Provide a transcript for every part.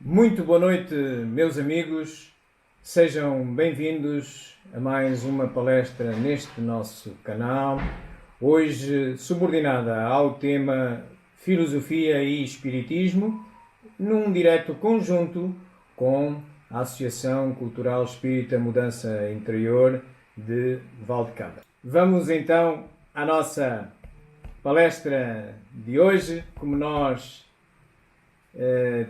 Muito boa noite, meus amigos. Sejam bem-vindos a mais uma palestra neste nosso canal. Hoje subordinada ao tema Filosofia e Espiritismo, num direto conjunto com a Associação Cultural Espírita Mudança Interior de Valdecamba. Vamos então à nossa palestra de hoje, como nós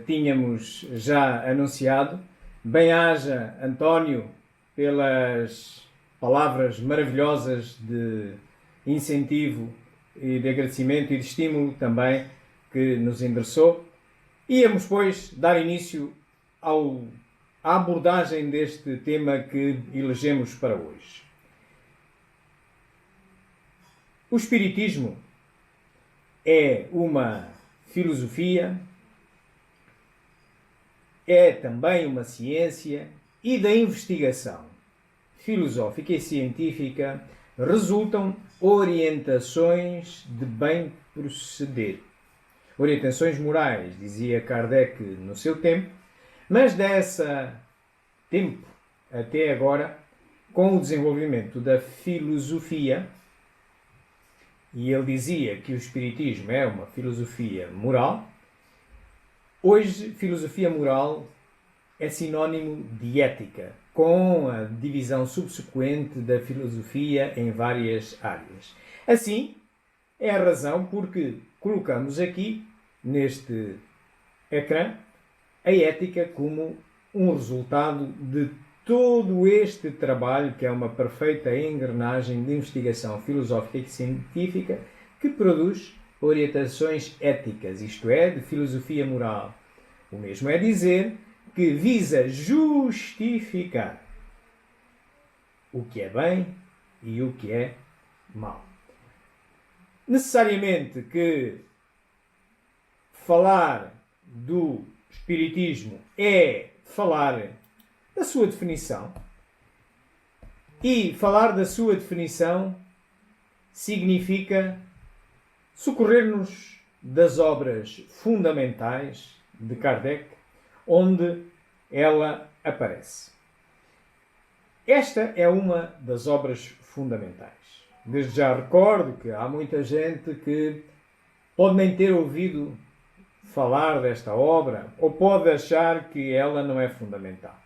tínhamos já anunciado. Bem-aja, António, pelas palavras maravilhosas de incentivo e de agradecimento e de estímulo também que nos endereçou. Íamos, pois, dar início à abordagem deste tema que elegemos para hoje. O Espiritismo é uma filosofia, é também uma ciência, e da investigação filosófica e científica resultam orientações de bem proceder. Orientações morais, dizia Kardec no seu tempo, mas desse tempo até agora, com o desenvolvimento da filosofia, e ele dizia que o Espiritismo é uma filosofia moral. Hoje, filosofia moral é sinónimo de ética, com a divisão subsequente da filosofia em várias áreas. Assim, é a razão porque colocamos aqui, neste ecrã, a ética como um resultado de todo este trabalho, que é uma perfeita engrenagem de investigação filosófica e científica, que produz orientações éticas, isto é, de filosofia moral. O mesmo é dizer que visa justificar o que é bem e o que é mau. Necessariamente que falar do Espiritismo é falar da sua definição, e falar da sua definição significa socorrer-nos das obras fundamentais de Kardec, onde ela aparece. Esta é uma das obras fundamentais. Desde já recordo que há muita gente que pode nem ter ouvido falar desta obra ou pode achar que ela não é fundamental.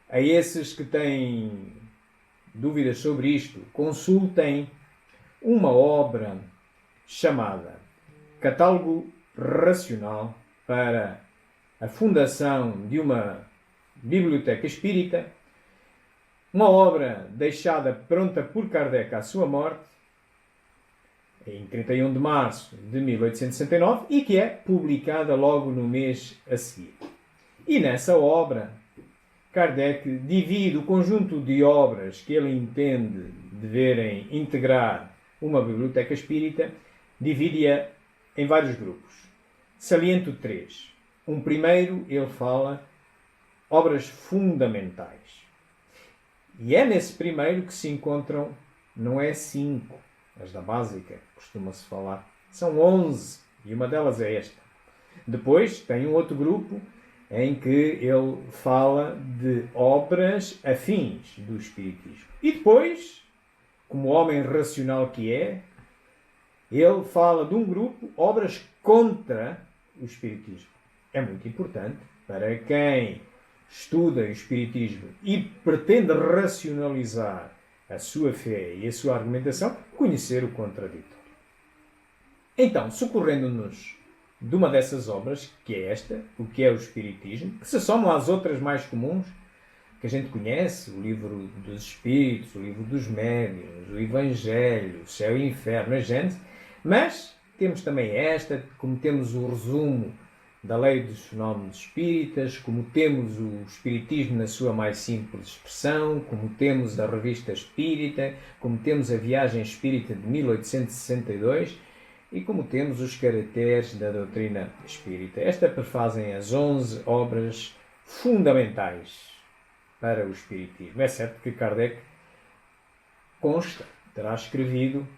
A esses que têm dúvidas sobre isto, consultem uma obra chamada Catálogo Racional para a fundação de uma biblioteca espírita, uma obra deixada pronta por Kardec à sua morte, em 31 de março de 1869, e que é publicada logo no mês a seguir. E nessa obra, Kardec divide o conjunto de obras que ele entende deverem integrar uma biblioteca espírita, divide-a em vários grupos. Saliento três. Um primeiro, ele fala obras fundamentais. E é nesse primeiro que se encontram, não é 5, as da básica, costuma-se falar, são 11, e uma delas é esta. Depois tem um outro grupo em que ele fala de obras afins do Espiritismo. E depois, como homem racional que é, ele fala de um grupo, obras contra o Espiritismo. É muito importante para quem estuda o Espiritismo e pretende racionalizar a sua fé e a sua argumentação, conhecer o contraditório. Então, socorrendo-nos de uma dessas obras, que é esta, o que é o Espiritismo, que se somam às outras mais comuns, que a gente conhece, o Livro dos Espíritos, o Livro dos Médiuns, o Evangelho, o Céu e o Inferno, a Gênese, mas temos também esta, como temos o resumo da Lei dos Fenómenos Espíritas, como temos o Espiritismo na sua mais simples expressão, como temos a Revista Espírita, como temos a Viagem Espírita de 1862, e como temos os caracteres da doutrina espírita. Estas prefazem as 11 obras fundamentais para o Espiritismo. É certo que Kardec consta, terá escrevido,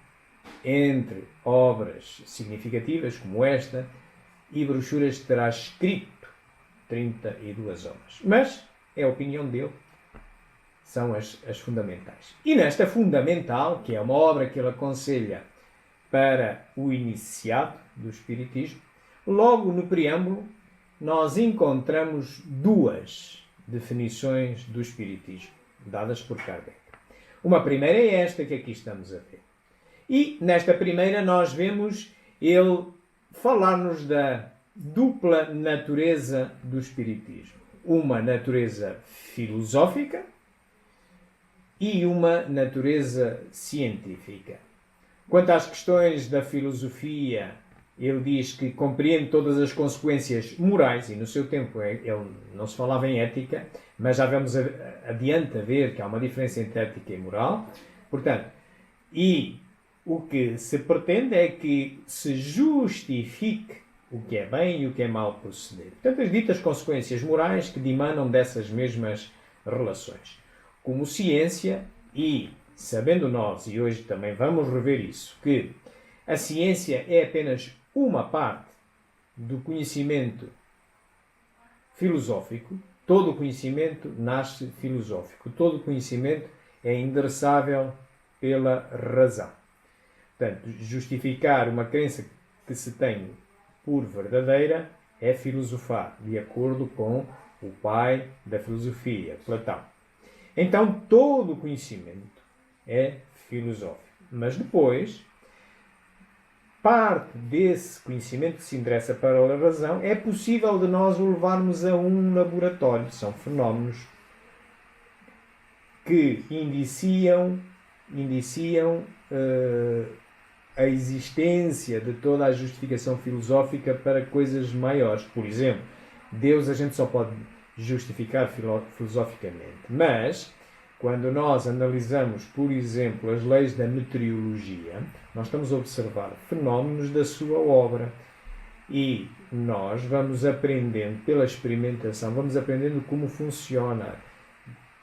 entre obras significativas como esta, e brochuras terá escrito 32 obras. Mas é a opinião dele, são as fundamentais. E nesta fundamental, que é uma obra que ele aconselha para o iniciado do Espiritismo, logo no preâmbulo, nós encontramos duas definições do Espiritismo, dadas por Kardec. Uma primeira é esta que aqui estamos a ver. E nesta primeira nós vemos ele falar-nos da dupla natureza do Espiritismo. Uma natureza filosófica e uma natureza científica. Quanto às questões da filosofia, ele diz que compreende todas as consequências morais, e no seu tempo ele não se falava em ética, mas já vamos adiante a ver que há uma diferença entre ética e moral. Portanto, e o que se pretende é que se justifique o que é bem e o que é mal proceder. Portanto, as ditas consequências morais que dimanam dessas mesmas relações. Como ciência, e sabendo nós, e hoje também vamos rever isso, que a ciência é apenas uma parte do conhecimento filosófico, todo o conhecimento nasce filosófico, todo o conhecimento é endereçável pela razão. Portanto, justificar uma crença que se tem por verdadeira é filosofar, de acordo com o pai da filosofia, Platão. Então, todo o conhecimento é filosófico. Mas depois, parte desse conhecimento que se interessa para a razão é possível de nós o levarmos a um laboratório. São fenómenos que indiciam a existência de toda a justificação filosófica para coisas maiores. Por exemplo, Deus a gente só pode justificar filosoficamente. Mas, quando nós analisamos, por exemplo, as leis da meteorologia, nós estamos a observar fenómenos da sua obra. E nós vamos aprendendo, pela experimentação, vamos aprendendo como funciona.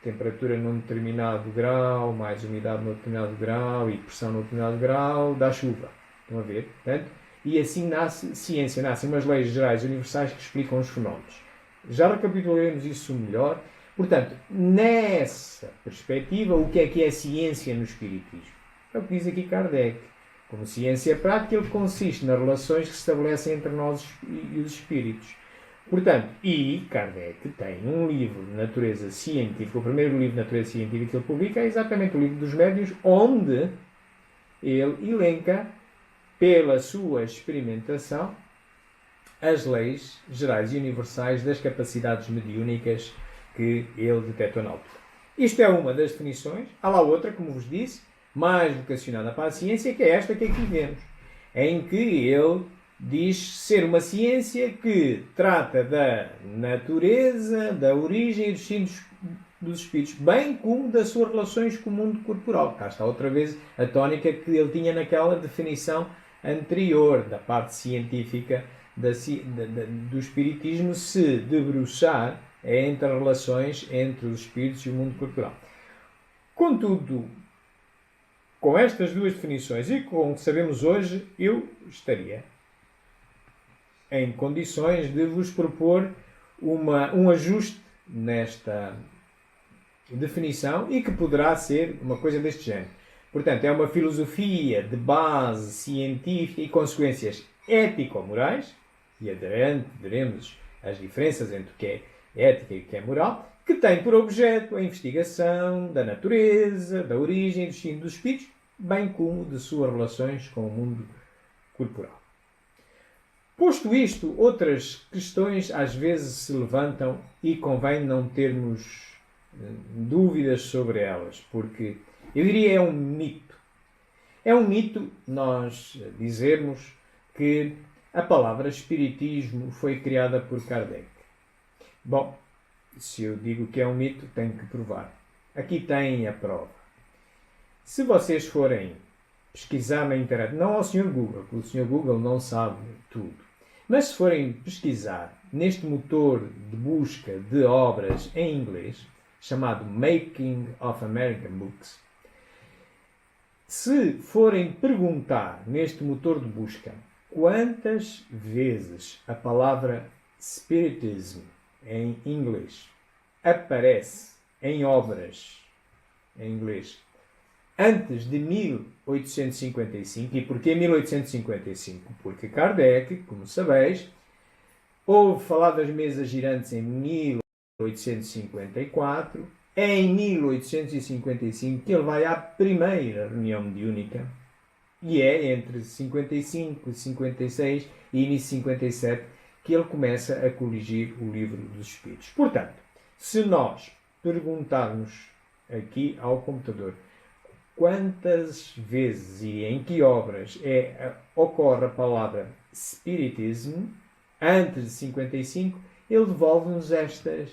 Temperatura num determinado grau, mais umidade num determinado grau e pressão num determinado grau, dá chuva. Estão a ver? Portanto, e assim nasce ciência, nascem umas leis gerais universais que explicam os fenómenos. Já recapitularemos isso melhor. Portanto, nessa perspectiva, o que é ciência no Espiritismo? É o que diz aqui Kardec. Como ciência prática, ele consiste nas relações que se estabelecem entre nós e os espíritos. Portanto, e Kardec tem um livro de natureza científica, o primeiro livro de natureza científica que ele publica é exatamente o livro dos médiuns, onde ele elenca, pela sua experimentação, as leis gerais e universais das capacidades mediúnicas que ele detectou na altura. Isto é uma das definições. Há lá outra, como vos disse, mais vocacionada para a ciência, que é esta que aqui vemos, em que ele diz ser uma ciência que trata da natureza, da origem e dos destinos dos espíritos, bem como das suas relações com o mundo corporal. Cá está outra vez a tónica que ele tinha naquela definição anterior da parte científica do espiritismo, se debruçar entre as relações entre os espíritos e o mundo corporal. Contudo, com estas duas definições e com o que sabemos hoje, eu estaria em condições de vos propor um ajuste nesta definição e que poderá ser uma coisa deste género. Portanto, é uma filosofia de base científica e consequências ético-morais, e veremos as diferenças entre o que é ética e o que é moral, que tem por objeto a investigação da natureza, da origem e do destino dos espíritos, bem como de suas relações com o mundo corporal. Posto isto, outras questões às vezes se levantam e convém não termos dúvidas sobre elas, porque eu diria é um mito. É um mito nós dizermos que a palavra espiritismo foi criada por Kardec. Bom, se eu digo que é um mito, tenho que provar. Aqui tem a prova. Se vocês forem pesquisar na internet, não ao Sr. Google, porque o Sr. Google não sabe tudo, mas se forem pesquisar neste motor de busca de obras em inglês, chamado Making of American Books, se forem perguntar neste motor de busca quantas vezes a palavra Spiritism em inglês aparece em obras em inglês antes de 1855, e porquê 1855? Porque Kardec, como sabeis, ouve falar das mesas girantes em 1854, é em 1855 que ele vai à primeira reunião mediúnica, e é entre 55, 56 e início de 57 que ele começa a coligir o Livro dos Espíritos. Portanto, se nós perguntarmos aqui ao computador quantas vezes e em que obras ocorre a palavra Spiritism antes de 55, ele devolve-nos estas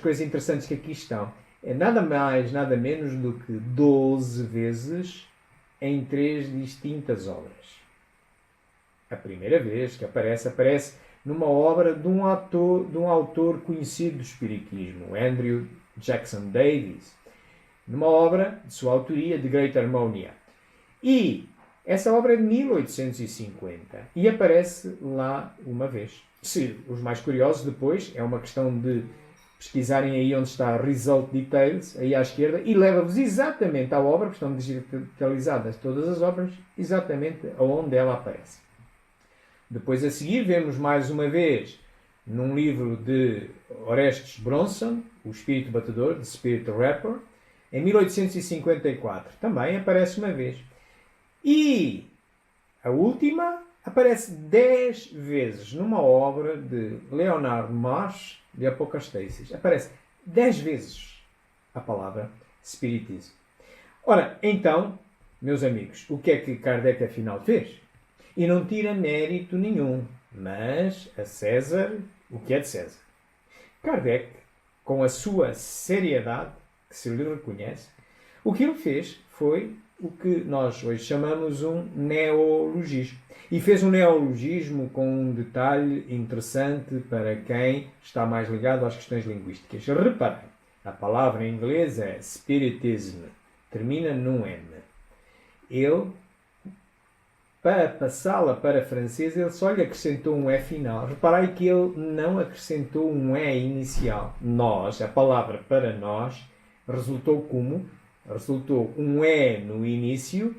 coisas interessantes que aqui estão. É nada mais, nada menos do que 12 vezes em 3 distintas obras. A primeira vez que aparece numa obra de um autor conhecido do Espiritismo, Andrew Jackson Davis, numa obra de sua autoria, The Great Harmonia. E essa obra é de 1850 e aparece lá uma vez. Se os mais curiosos depois, é uma questão de pesquisarem aí onde está Result Details, aí à esquerda, e leva-vos exatamente à obra, porque estão digitalizadas todas as obras, exatamente aonde ela aparece. Depois a seguir vemos mais uma vez num livro de Orestes Bronson, O Espírito Batedor, The Spirit Rapper, em 1854. Também aparece uma vez. E a última aparece 10 vezes numa obra de Leonard Marsh, de Apocastasis. Aparece 10 vezes a palavra Espiritismo. Ora, então, meus amigos, o que é que Kardec afinal fez? E não tira mérito nenhum, mas a César o que é de César. Kardec, com a sua seriedade, que se lhe reconhece, o que ele fez foi o que nós hoje chamamos um neologismo. E fez um neologismo com um detalhe interessante para quem está mais ligado às questões linguísticas. Reparem, a palavra em inglês é spiritism, termina num M. Ele, para passá-la para francês, ele só lhe acrescentou um E final. Reparem que ele não acrescentou um E inicial. Nós, a palavra para nós, resultou como? Resultou um E no início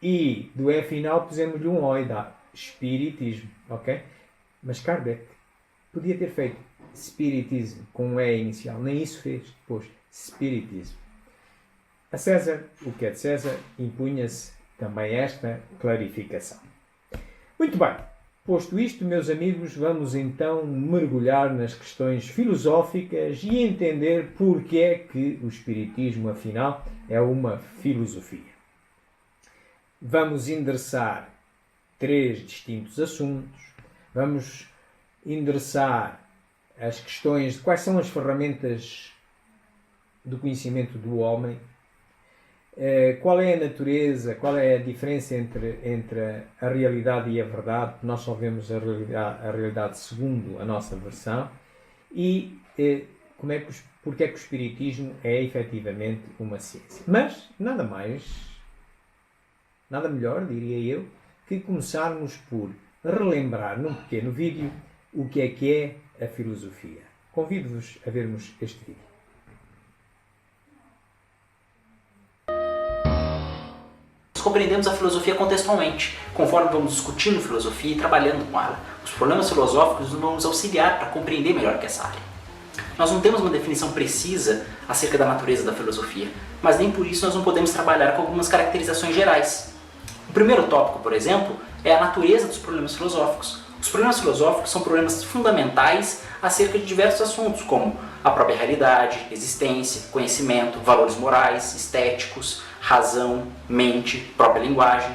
e do E final pusemos-lhe um O e dá espiritismo, ok? Mas Kardec podia ter feito spiritismo com um E inicial, nem isso fez, pôs spiritismo. A César, o que é de César, impunha-se também esta clarificação. Muito bem, posto isto, meus amigos, vamos então mergulhar nas questões filosóficas e entender porque é que o Espiritismo, afinal, é uma filosofia. Vamos endereçar 3 distintos assuntos, vamos endereçar as questões de quais são as ferramentas do conhecimento do homem, qual é a natureza, qual é a diferença entre a realidade e a verdade. Nós só vemos a realidade segundo a nossa versão, e porque é que o Espiritismo é efetivamente uma ciência. Mas nada melhor, diria eu, que começarmos por relembrar num pequeno vídeo o que é a filosofia. Convido-vos a vermos este vídeo. Compreendemos a filosofia contextualmente, conforme vamos discutindo filosofia e trabalhando com ela. Os problemas filosóficos nos vão nos auxiliar para compreender melhor que essa área. Nós não temos uma definição precisa acerca da natureza da filosofia, mas nem por isso nós não podemos trabalhar com algumas caracterizações gerais. O primeiro tópico, por exemplo, é a natureza dos problemas filosóficos. Os problemas filosóficos são problemas fundamentais acerca de diversos assuntos, como a própria realidade, existência, conhecimento, valores morais, estéticos, razão, mente, própria linguagem.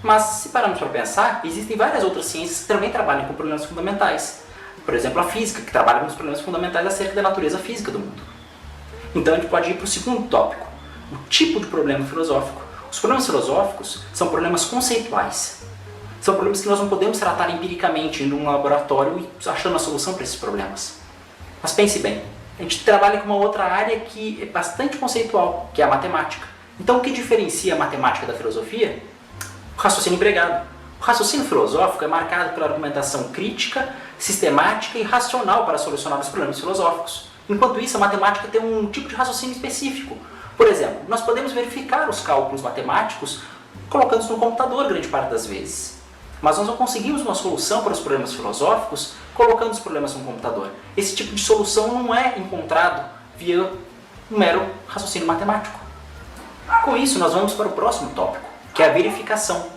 Mas, se pararmos para pensar, existem várias outras ciências que também trabalham com problemas fundamentais. Por exemplo, a física, que trabalha com os problemas fundamentais acerca da natureza física do mundo. Então a gente pode ir para o segundo tópico, o tipo de problema filosófico. Os problemas filosóficos são problemas conceituais. São problemas que nós não podemos tratar empiricamente indo num laboratório e achando a solução para esses problemas. Mas pense bem, a gente trabalha com uma outra área que é bastante conceitual, que é a matemática. Então o que diferencia a matemática da filosofia? O raciocínio empregado. O raciocínio filosófico é marcado pela argumentação crítica, sistemática e racional para solucionar os problemas filosóficos. Enquanto isso, a matemática tem um tipo de raciocínio específico. Por exemplo, nós podemos verificar os cálculos matemáticos colocando-os no computador grande parte das vezes. Mas nós não conseguimos uma solução para os problemas filosóficos colocando os problemas no computador. Esse tipo de solução não é encontrado via um mero raciocínio matemático. Com isso, nós vamos para o próximo tópico, que é a verificação.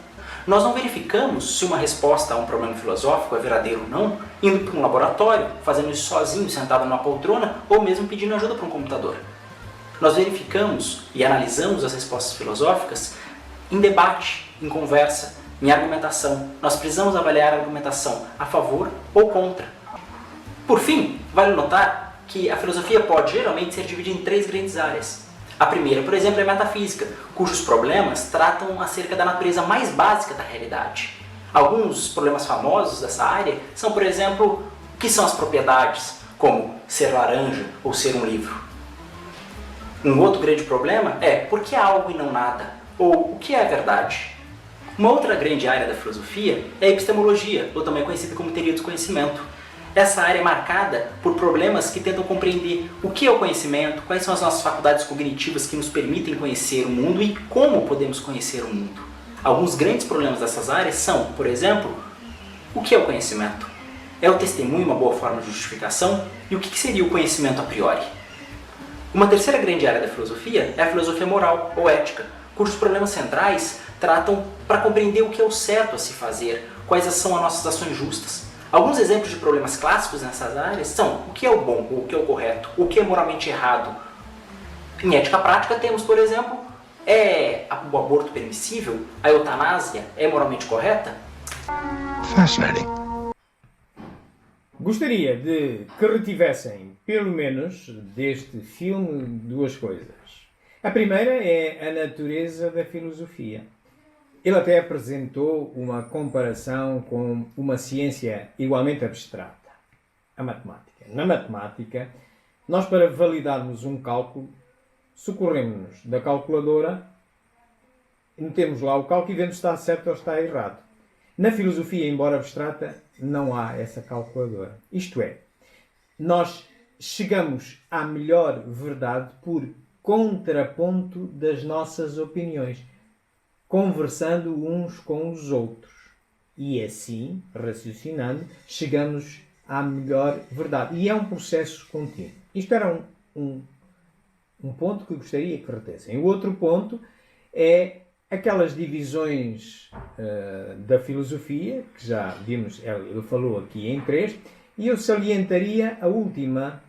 Nós não verificamos se uma resposta a um problema filosófico é verdadeira ou não, indo para um laboratório, fazendo isso sozinho, sentado numa poltrona, ou mesmo pedindo ajuda para um computador. Nós verificamos e analisamos as respostas filosóficas em debate, em conversa, em argumentação. Nós precisamos avaliar a argumentação a favor ou contra. Por fim, vale notar que a filosofia pode geralmente ser dividida em 3 grandes áreas. A primeira, por exemplo, é a metafísica, cujos problemas tratam acerca da natureza mais básica da realidade. Alguns problemas famosos dessa área são, por exemplo, o que são as propriedades, como ser laranja ou ser um livro. Um outro grande problema é por que algo e não nada, ou o que é a verdade. Uma outra grande área da filosofia é a epistemologia, ou também conhecida como teoria do conhecimento. Essa área é marcada por problemas que tentam compreender o que é o conhecimento, quais são as nossas faculdades cognitivas que nos permitem conhecer o mundo e como podemos conhecer o mundo. Alguns grandes problemas dessas áreas são, por exemplo, o que é o conhecimento? É o testemunho uma boa forma de justificação? E o que seria o conhecimento a priori? Uma terceira grande área da filosofia é a filosofia moral ou ética, cujos problemas centrais tratam para compreender o que é o certo a se fazer, quais são as nossas ações justas. Alguns exemplos de problemas clássicos nessas áreas são o que é o bom, o que é o correto, o que é moralmente errado. Em ética prática temos, por exemplo, é o aborto permissível? A eutanásia é moralmente correta? Fascinating. Gostaria de que retivessem, pelo menos, deste filme, 2 coisas. A primeira é a natureza da filosofia. Ele até apresentou uma comparação com uma ciência igualmente abstrata, a matemática. Na matemática, nós para validarmos um cálculo, socorremos-nos da calculadora, metemos lá o cálculo e vemos se está certo ou está errado. Na filosofia, embora abstrata, não há essa calculadora. Isto é, nós chegamos à melhor verdade por contraponto das nossas opiniões, conversando uns com os outros. E assim, raciocinando, chegamos à melhor verdade. E é um processo contínuo. Isto era um ponto que eu gostaria que retessem. O outro ponto é aquelas divisões da filosofia, que já vimos, ele falou aqui em 3, e eu salientaria a última,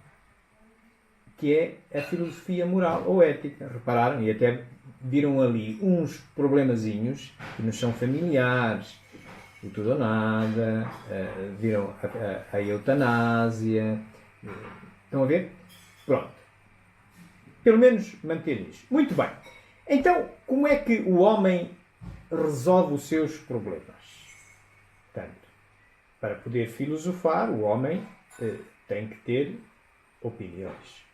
que é a filosofia moral ou ética. Repararam, e até viram ali uns problemazinhos que nos são familiares, o tudo ou nada, viram a eutanásia. Estão a ver? Pronto. Pelo menos manter isto. Muito bem. Então, como é que o homem resolve os seus problemas? Portanto, para poder filosofar, o homem tem que ter opiniões.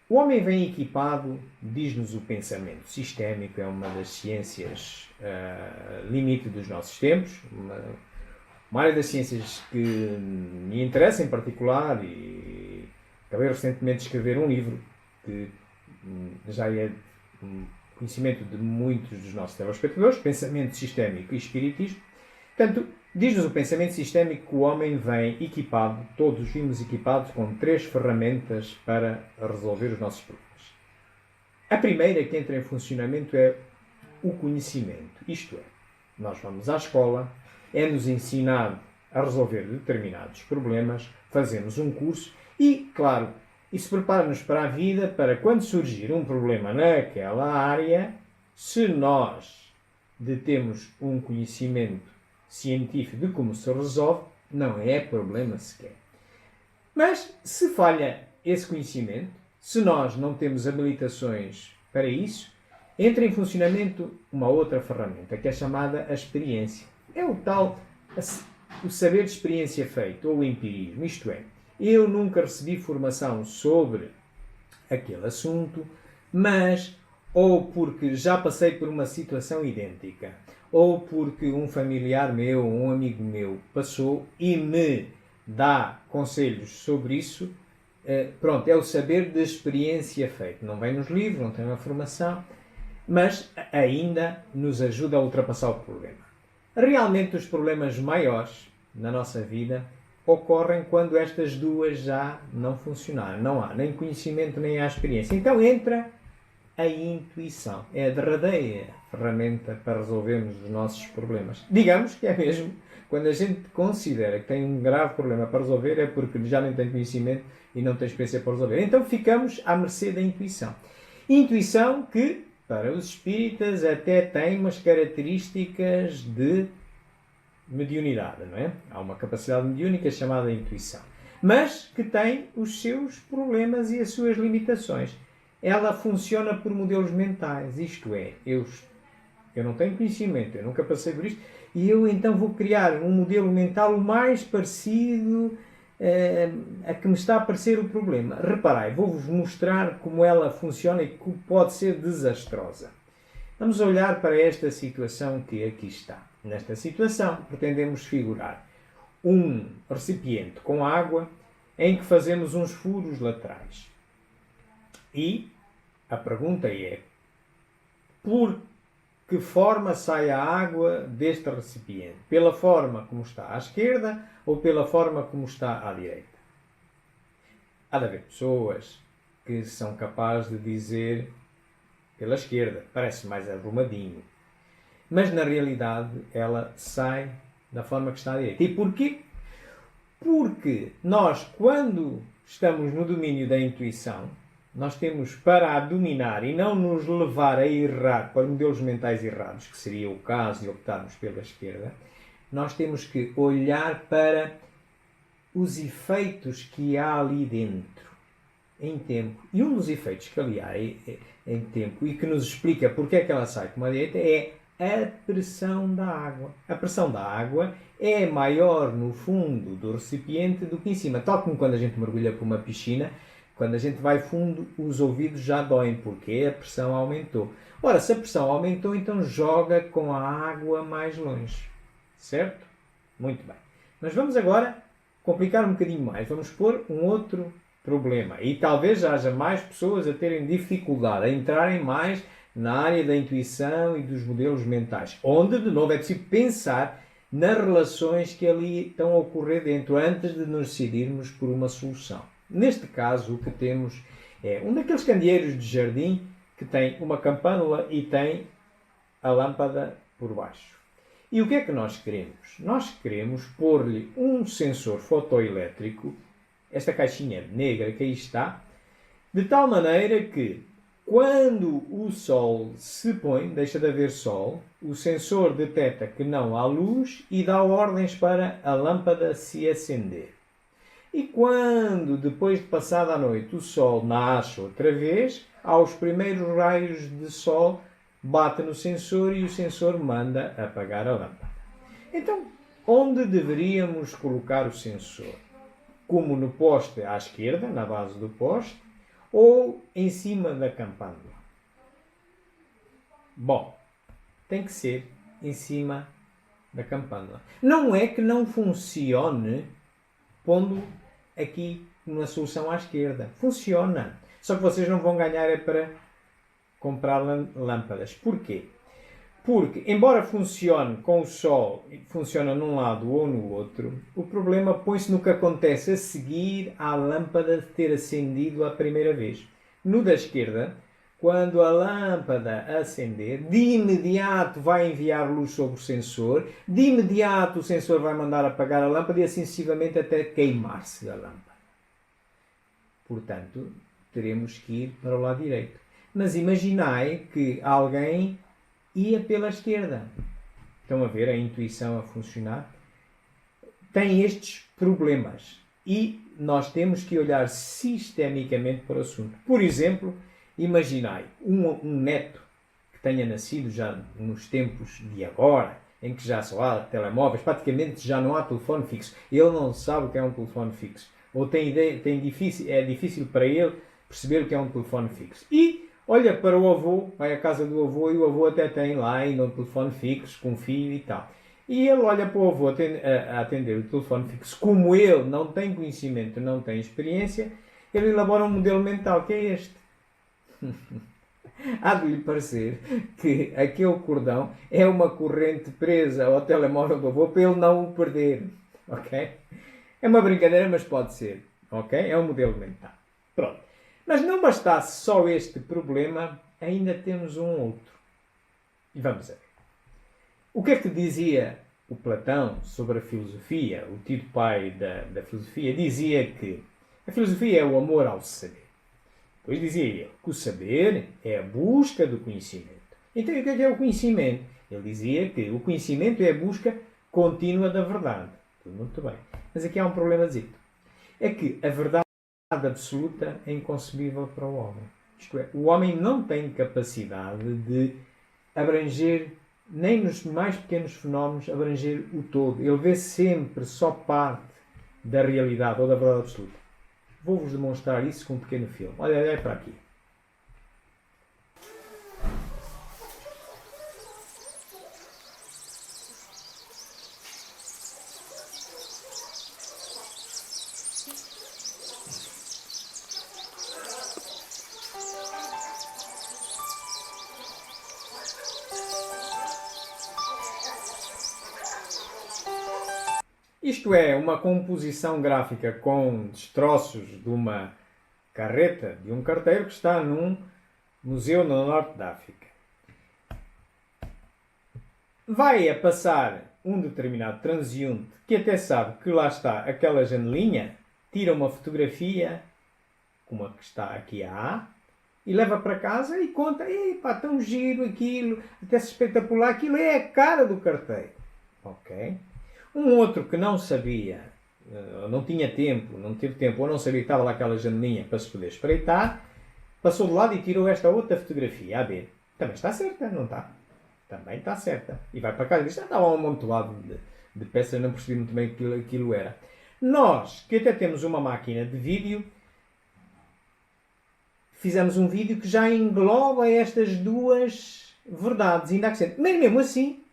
O homem vem equipado, diz-nos o pensamento sistémico, é uma das ciências limite dos nossos tempos, uma área das ciências que me interessa em particular, e acabei recentemente de escrever um livro que já é conhecimento de muitos dos nossos telespectadores, pensamento sistémico e espiritismo. Portanto, diz-nos o pensamento sistémico que o homem vem equipado, todos vimos equipados com 3 ferramentas para resolver os nossos problemas. A primeira que entra em funcionamento é o conhecimento. Isto é, nós vamos à escola, é-nos ensinado a resolver determinados problemas, fazemos um curso e, claro, isso prepara-nos para a vida para quando surgir um problema naquela área, se nós detemos um conhecimento científico de como se resolve, não é problema sequer. Mas se falha esse conhecimento, se nós não temos habilitações para isso, entra em funcionamento uma outra ferramenta, que é chamada a experiência. É o tal, o saber de experiência feito, ou o empirismo. Isto é, eu nunca recebi formação sobre aquele assunto, mas ou porque já passei por uma situação idêntica, ou porque um familiar meu, um amigo meu passou e me dá conselhos sobre isso. Pronto, é o saber de experiência feito. Não vem nos livros, não tem uma formação, mas ainda nos ajuda a ultrapassar o problema. Realmente os problemas maiores na nossa vida ocorrem quando estas duas já não funcionaram. Não há nem conhecimento nem há experiência. Então entra a intuição. É a derradeira ferramenta para resolvermos os nossos problemas. Digamos que é mesmo quando a gente considera que tem um grave problema para resolver, é porque já não tem conhecimento e não tem experiência para resolver. Então ficamos à mercê da intuição. Intuição que, para os espíritas, até tem umas características de mediunidade, não é? Há uma capacidade mediúnica chamada intuição, mas que tem os seus problemas e as suas limitações. Ela funciona por modelos mentais, isto é, eu não tenho conhecimento, eu nunca passei por isto, e eu então vou criar um modelo mental o mais parecido a que me está a parecer o problema. Reparai, vou-vos mostrar como ela funciona e que pode ser desastrosa. Vamos olhar para esta situação que aqui está. Nesta situação, pretendemos figurar um recipiente com água em que fazemos uns furos laterais. E a pergunta é: por que forma sai a água deste recipiente? Pela forma como está à esquerda ou pela forma como está à direita? Há de haver pessoas que são capazes de dizer pela esquerda, parece mais arrumadinho. Mas na realidade ela sai da forma que está à direita. E porquê? Porque nós, quando estamos no domínio da intuição, nós temos para a dominar e não nos levar a errar para modelos mentais errados, que seria o caso de optarmos pela esquerda, nós temos que olhar para os efeitos que há ali dentro, em tempo. E um dos efeitos que ali há em tempo e que nos explica porque é que ela sai como a direita é a pressão da água. A pressão da água é maior no fundo do recipiente do que em cima. Tal como quando a gente mergulha por uma piscina, quando a gente vai fundo, os ouvidos já doem, porque a pressão aumentou. Ora, se a pressão aumentou, então joga com a água mais longe. Certo? Muito bem. Mas vamos agora complicar um bocadinho mais. Vamos pôr um outro problema. E talvez haja mais pessoas a terem dificuldade, a entrarem mais na área da intuição e dos modelos mentais. Onde, de novo, é preciso pensar nas relações que ali estão a ocorrer dentro, antes de nos decidirmos por uma solução. Neste caso, o que temos é um daqueles candeeiros de jardim que tem uma campânula e tem a lâmpada por baixo. E o que é que nós queremos? Nós queremos pôr-lhe um sensor fotoelétrico, esta caixinha negra que aí está, de tal maneira que, quando o sol se põe, deixa de haver sol, o sensor detecta que não há luz e dá ordens para a lâmpada se acender. E quando, depois de passada a noite, o sol nasce outra vez, aos primeiros raios de sol, bate no sensor e o sensor manda apagar a lâmpada. Então, onde deveríamos colocar o sensor? Como no poste à esquerda, na base do poste, ou em cima da campânula? Bom, tem que ser em cima da campânula. Não é que não funcione pondo aqui uma solução à esquerda. Funciona. Só que vocês não vão ganhar é para comprar lâmpadas. Porquê? Porque, embora funcione com o sol, funciona num lado ou no outro, o problema põe-se no que acontece a seguir à lâmpada de ter acendido a primeira vez. No da esquerda, quando a lâmpada acender, de imediato vai enviar luz sobre o sensor, de imediato o sensor vai mandar apagar a lâmpada e assim sucessivamente até queimar-se a lâmpada. Portanto, teremos que ir para o lado direito. Mas imaginai que alguém ia pela esquerda. Estão a ver a intuição a funcionar? Tem estes problemas e nós temos que olhar sistemicamente para o assunto. Por exemplo, imaginai um neto que tenha nascido já nos tempos de agora, em que já só há telemóveis, praticamente já não há telefone fixo. Ele não sabe o que é um telefone fixo. Ou é difícil para ele perceber o que é um telefone fixo. E olha para o avô, vai à casa do avô e o avô até tem lá ainda um telefone fixo com um filho e tal. E ele olha para o avô a atender o telefone fixo. Como ele não tem conhecimento, não tem experiência, ele elabora um modelo mental que é este. Há de lhe parecer que aquele cordão é uma corrente presa ao telemóvel do avô para ele não o perder. Ok? É uma brincadeira, mas pode ser. Ok? É um modelo mental. Pronto. Mas não bastasse só este problema, ainda temos um outro. E vamos ver. O que é que dizia o Platão sobre a filosofia? O tido pai da filosofia dizia que a filosofia é o amor ao saber. Depois dizia ele que o saber é a busca do conhecimento. Então, o que é o conhecimento? Ele dizia que o conhecimento é a busca contínua da verdade. Tudo muito bem. Mas aqui há um problemazito. É que a verdade absoluta é inconcebível para o homem. Isto é, o homem não tem capacidade de abranger, nem nos mais pequenos fenómenos, abranger o todo. Ele vê sempre só parte da realidade ou da verdade absoluta. Vou-vos demonstrar isso com um pequeno filme. Olha para aqui. Isto é uma composição gráfica com destroços de uma carreta, de um carteiro que está num museu no norte da África. Vai a passar um determinado transeunte que até sabe que lá está aquela janelinha, tira uma fotografia, como a que está aqui a e leva para casa e conta, epá, tão giro aquilo, até espetacular, aquilo é a cara do carteiro. Ok? Um outro que não sabia, não tinha tempo, não teve tempo, ou não sabia que estava lá aquela janelinha para se poder espreitar, passou de lado e tirou esta outra fotografia, a ver. Também está certa, não está? Também está certa. E vai para casa e diz, estava um amontoado de peças, não percebi muito bem o que aquilo era. Nós, que até temos uma máquina de vídeo, fizemos um vídeo que já engloba estas duas verdades, ainda que mas mesmo assim,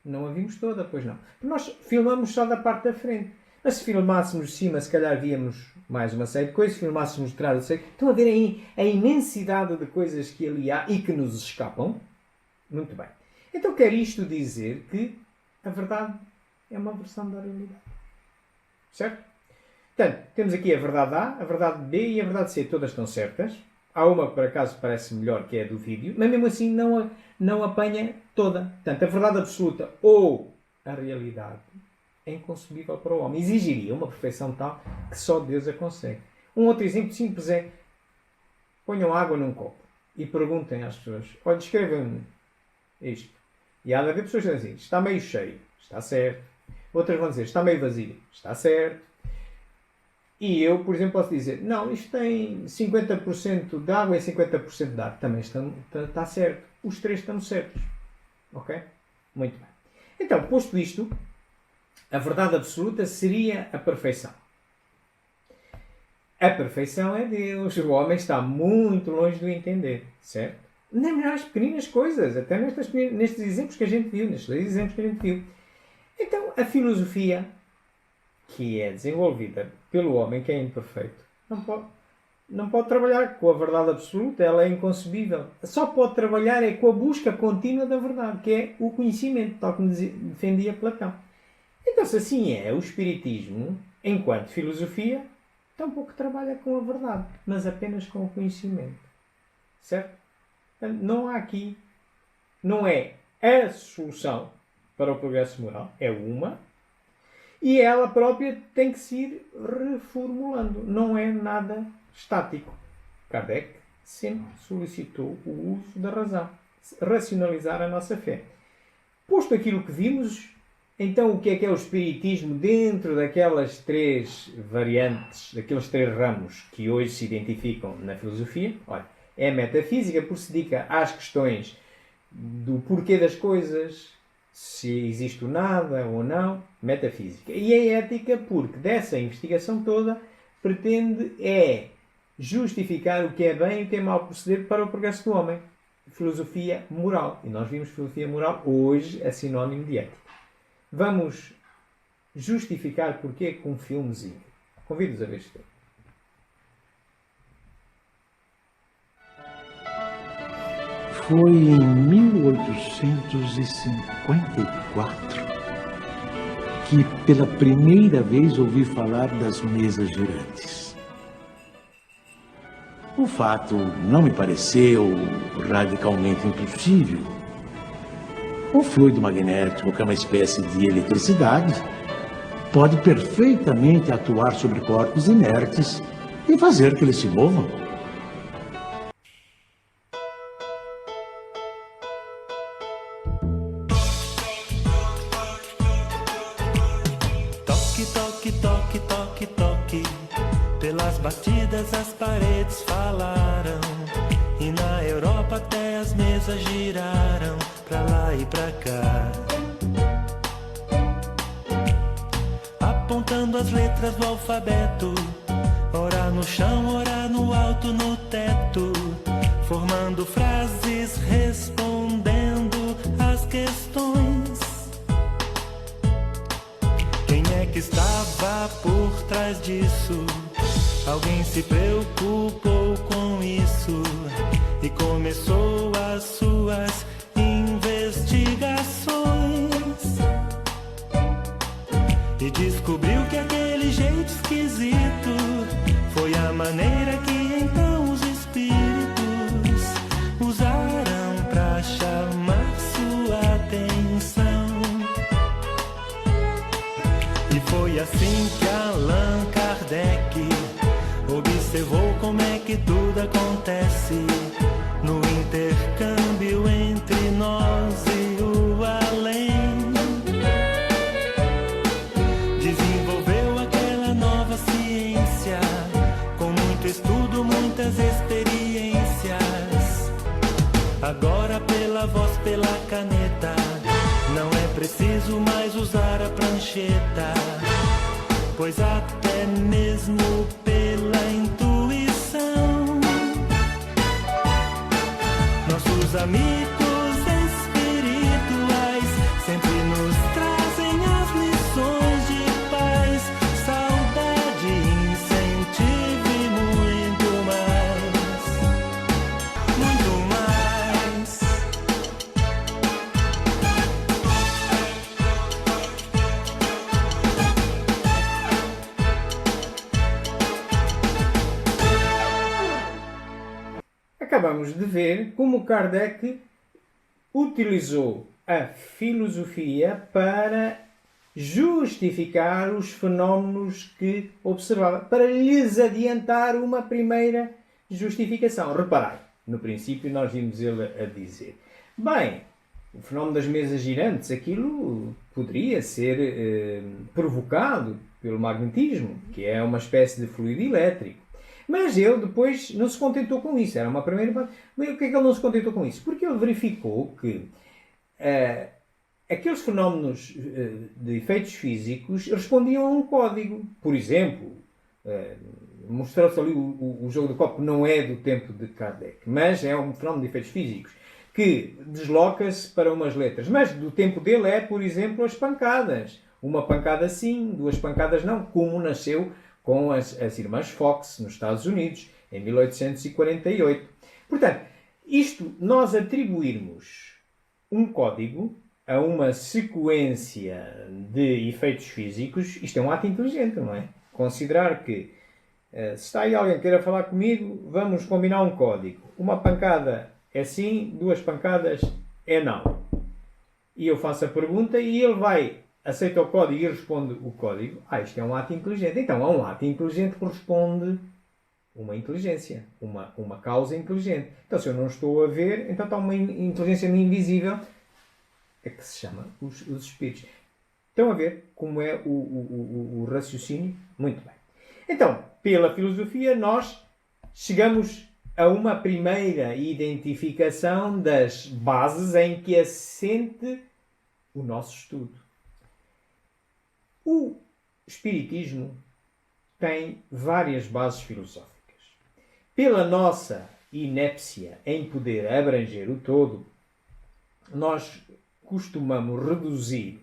não a vimos toda, pois não. Nós filmamos só da parte da frente. Mas se filmássemos de cima, se calhar víamos mais uma série de coisas. Se filmássemos de trás, estão a ver aí a imensidade de coisas que ali há e que nos escapam? Muito bem. Então quer isto dizer que a verdade é uma versão da realidade. Certo? Portanto, temos aqui a verdade A, a verdade B e a verdade C. Todas estão certas. Há uma que por acaso parece melhor, que é a do vídeo, mas mesmo assim não apanha toda. Portanto, a verdade absoluta ou a realidade é inconcebível para o homem. Exigiria uma perfeição tal que só Deus a consegue. Um outro exemplo simples é: ponham água num copo e perguntem às pessoas, olha, escrevam isto. E há de haver pessoas que dizem assim, está meio cheio, está certo. Outras vão dizer, está meio vazio, está certo. E eu, por exemplo, posso dizer, não, isto tem 50% de água e 50% de ar. Também está certo. Os três estão certos. Ok? Muito bem. Então, posto isto, a verdade absoluta seria a perfeição. A perfeição é Deus. O homem está muito longe de o entender. Certo? Nem nas pequeninas coisas. Até nestes exemplos que a gente viu. Nestes exemplos que a gente viu. Então, a filosofia que é desenvolvida pelo homem, que é imperfeito, não pode trabalhar com a verdade absoluta, ela é inconcebível. Só pode trabalhar com a busca contínua da verdade, que é o conhecimento, tal como defendia Platão. Então, se assim é, o Espiritismo, enquanto filosofia, tampouco trabalha com a verdade, mas apenas com o conhecimento. Certo? Não há aqui, não é a solução para o progresso moral, é uma. E ela própria tem que se ir reformulando. Não é nada estático. Kardec sempre solicitou o uso da razão. Racionalizar a nossa fé. Posto aquilo que vimos, então o que é o Espiritismo dentro daquelas três variantes, daqueles três ramos que hoje se identificam na filosofia? Olha, é a metafísica, porque se dedica às questões do porquê das coisas, se existe o nada ou não, metafísica. E a ética, porque dessa investigação toda pretende justificar o que é bem e o que é mau proceder para o progresso do homem. Filosofia moral. E nós vimos filosofia moral hoje é sinónimo de ética. Vamos justificar porquê com um filmezinho. Convido-vos a ver este filme. Foi em 1854 que pela primeira vez ouvi falar das mesas girantes. O fato não me pareceu radicalmente impossível. O fluido magnético, que é uma espécie de eletricidade, pode perfeitamente atuar sobre corpos inertes e fazer que eles se movam. Toque, toque, toque, toque, toque. Pelas batidas as paredes falaram. E na Europa até as mesas giraram pra lá e pra cá. Apontando as letras do alfabeto. Ora no chão, ora no alto, no teto. Formando frases, respondendo às questões. Quem é que estava por trás disso? Alguém se preocupou com isso e começou as suas investigações. E descobriu que aquele jeito esquisito foi a maneira que então os espíritos usaram pra chamar sua atenção. E foi assim que Allan Kardec observou como é que tudo acontece no intercâmbio entre nós e o além. Desenvolveu aquela nova ciência com muito estudo, muitas experiências. Agora pela voz, pela caneta, não é preciso mais usar a prancheta, pois até mesmo pela intuição, nossos amigos espirituais sempre nos trazem as lições de paz, saudade, incentivo e muito mais, muito mais. Acabamos de ver como Kardec utilizou a filosofia para justificar os fenómenos que observava, para lhes adiantar uma primeira justificação. Reparai, no princípio nós vimos ele a dizer: bem, o fenómeno das mesas girantes, aquilo poderia ser provocado pelo magnetismo, que é uma espécie de fluido elétrico. Mas ele depois não se contentou com isso. Era uma primeira parte. Mas por que é que ele não se contentou com isso? Porque ele verificou que aqueles fenómenos de efeitos físicos respondiam a um código. Por exemplo, mostrou-se ali o jogo do copo não é do tempo de Kardec, mas é um fenómeno de efeitos físicos que desloca-se para umas letras. Mas do tempo dele é, por exemplo, as pancadas. Uma pancada sim, duas pancadas não, como nasceu com as irmãs Fox, nos Estados Unidos, em 1848. Portanto, isto, nós atribuirmos um código a uma sequência de efeitos físicos, isto é um ato inteligente, não é? Considerar que, se está aí alguém que queira falar comigo, vamos combinar um código. Uma pancada é sim, duas pancadas é não. E eu faço a pergunta e ele aceita o código e responde o código. Isto é um ato inteligente. Então, a um ato inteligente corresponde uma inteligência, uma causa inteligente. Então, se eu não estou a ver, então está uma inteligência invisível, é que se chama os espíritos. Estão a ver como é o raciocínio? Muito bem. Então, pela filosofia, nós chegamos a uma primeira identificação das bases em que assente o nosso estudo. O Espiritismo tem várias bases filosóficas. pela nossa inépcia em poder abranger o todo, nós costumamos reduzir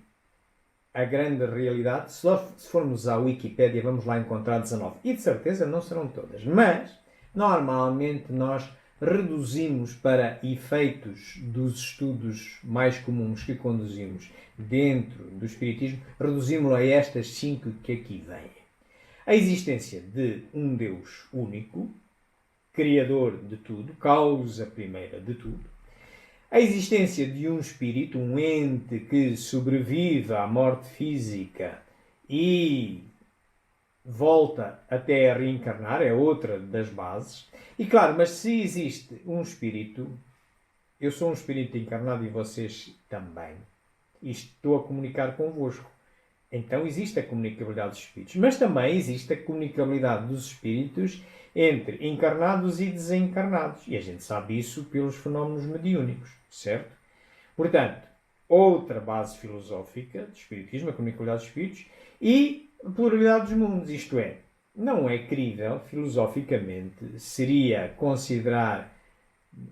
a grande realidade. Se formos à Wikipédia, vamos lá encontrar 19. E de certeza não serão todas. Mas, normalmente, nós reduzimos para efeitos dos estudos mais comuns que conduzimos dentro do Espiritismo, reduzimos-lo a estas 5 que aqui vêm. A existência de um Deus único, Criador de tudo, causa primeira de tudo. A existência de um espírito, um ente que sobrevive à morte física e volta até a reencarnar, é outra das bases. E claro, mas se existe um espírito, eu sou um espírito encarnado e vocês também, e estou a comunicar convosco. Então existe a comunicabilidade dos espíritos. Mas também existe a comunicabilidade dos espíritos entre encarnados e desencarnados. E a gente sabe isso pelos fenómenos mediúnicos, certo? Portanto, outra base filosófica do espiritismo, a comunicabilidade dos espíritos, e a pluralidade dos mundos. Isto é, não é crível, filosoficamente, seria considerar,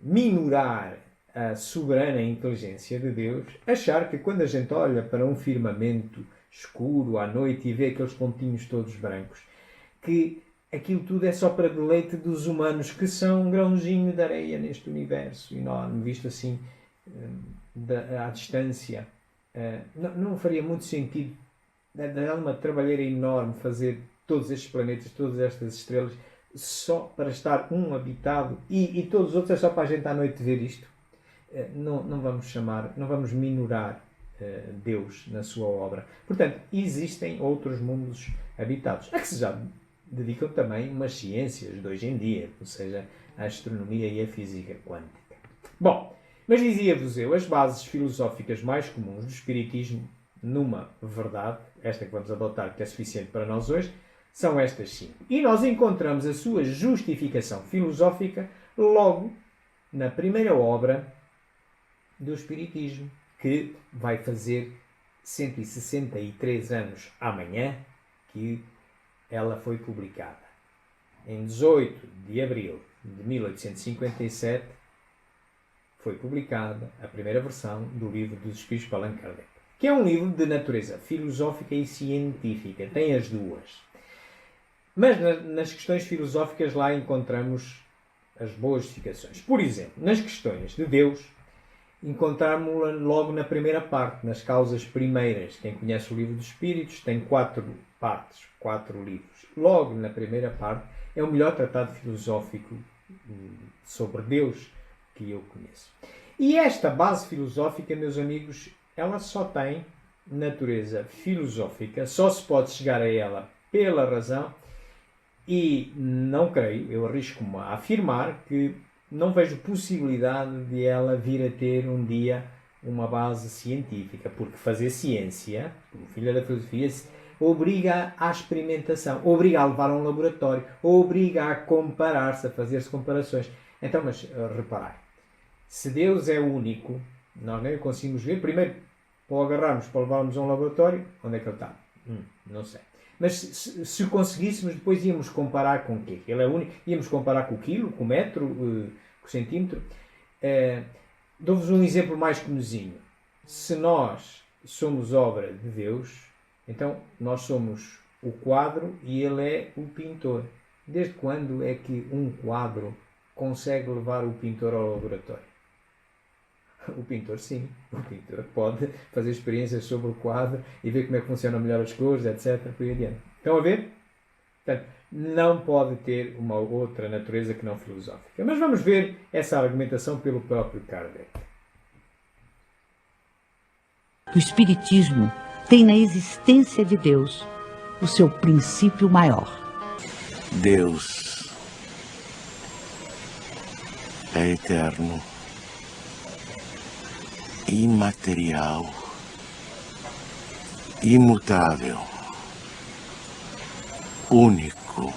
minorar a soberana inteligência de Deus, achar que quando a gente olha para um firmamento escuro à noite e vê aqueles pontinhos todos brancos, que aquilo tudo é só para deleite dos humanos, que são um grãozinho de areia neste universo enorme, visto assim à distância. Não faria muito sentido, dá uma trabalheira enorme fazer todos estes planetas, todas estas estrelas, só para estar um habitado e todos os outros é só para a gente à noite ver isto. Não vamos minorar Deus na sua obra. Portanto, existem outros mundos habitados, a que se já dedicam também umas ciências de hoje em dia, ou seja, a astronomia e a física quântica. Bom, mas dizia-vos eu, as bases filosóficas mais comuns do Espiritismo, numa verdade, esta que vamos adotar, que é suficiente para nós hoje, são estas 5. E nós encontramos a sua justificação filosófica logo na primeira obra do Espiritismo, que vai fazer 163 anos amanhã que ela foi publicada. Em 18 de abril de 1857 foi publicada a primeira versão do Livro dos Espíritos de Allan Kardec, que é um livro de natureza filosófica e científica, tem as duas. Mas nas questões filosóficas lá encontramos as boas justificações. Por exemplo, nas questões de Deus, encontramos-la logo na primeira parte, nas causas primeiras. Quem conhece o Livro dos Espíritos tem 4 partes, 4 livros. Logo na primeira parte é o melhor tratado filosófico sobre Deus que eu conheço. E esta base filosófica, meus amigos, ela só tem natureza filosófica, só se pode chegar a ela pela razão, e não creio, eu arrisco-me a afirmar que não vejo possibilidade de ela vir a ter um dia uma base científica, porque fazer ciência, como filha da filosofia, obriga à experimentação, obriga a levar a um laboratório, obriga a comparar-se, a fazer-se comparações. Então, mas reparai, se Deus é único, nós nem o conseguimos ver. Primeiro, para o agarrarmos, para levarmos a um laboratório, onde é que ele está? Não sei. Mas se conseguíssemos, depois íamos comparar com o quê? Ele é único. Íamos comparar com o quilo, com o metro, com o centímetro. Dou-vos um exemplo mais comezinho. Se nós somos obra de Deus, então nós somos o quadro e ele é o pintor. Desde quando é que um quadro consegue levar o pintor ao laboratório? O pintor, sim. O pintor pode fazer experiências sobre o quadro e ver como é que funcionam melhor as cores, etc. Por aí adiante. Estão a ver? Portanto, não pode ter uma outra natureza que não filosófica. Mas vamos ver essa argumentação pelo próprio Kardec. O Espiritismo tem na existência de Deus o seu princípio maior. Deus é eterno, imaterial, imutável, único,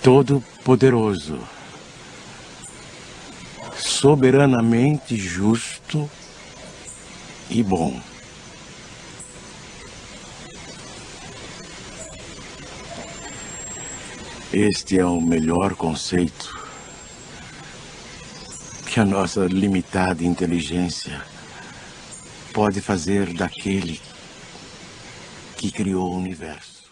todo-poderoso, soberanamente justo e bom. Este é o melhor conceito que a nossa limitada inteligência pode fazer daquele que criou o universo.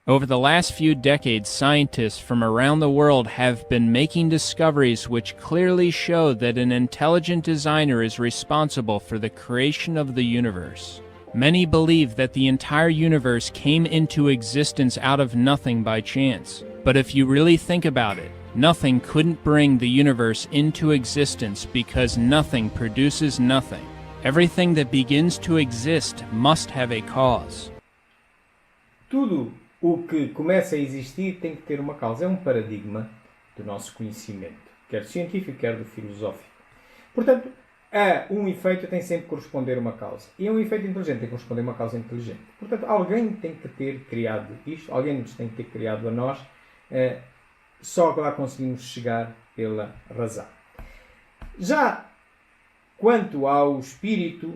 Over the last few decades, scientists from around the world have been making discoveries which clearly show that an intelligent designer is responsible for the creation of the universe. Many believe that the entire universe came into existence out of nothing by chance. But if you really think about it, nothing couldn't bring the universe into existence because nothing produces nothing. Everything that begins to exist must have a cause. Tudo o que começa a existir tem que ter uma causa. É um paradigma do nosso conhecimento, quer científico, quer do filosófico. Portanto, um efeito tem sempre que corresponder a uma causa. E um efeito inteligente tem que corresponder a uma causa inteligente. Portanto, alguém tem que ter criado isto, alguém nos tem que ter criado a nós, só que lá conseguimos chegar pela razão. Já quanto ao espírito,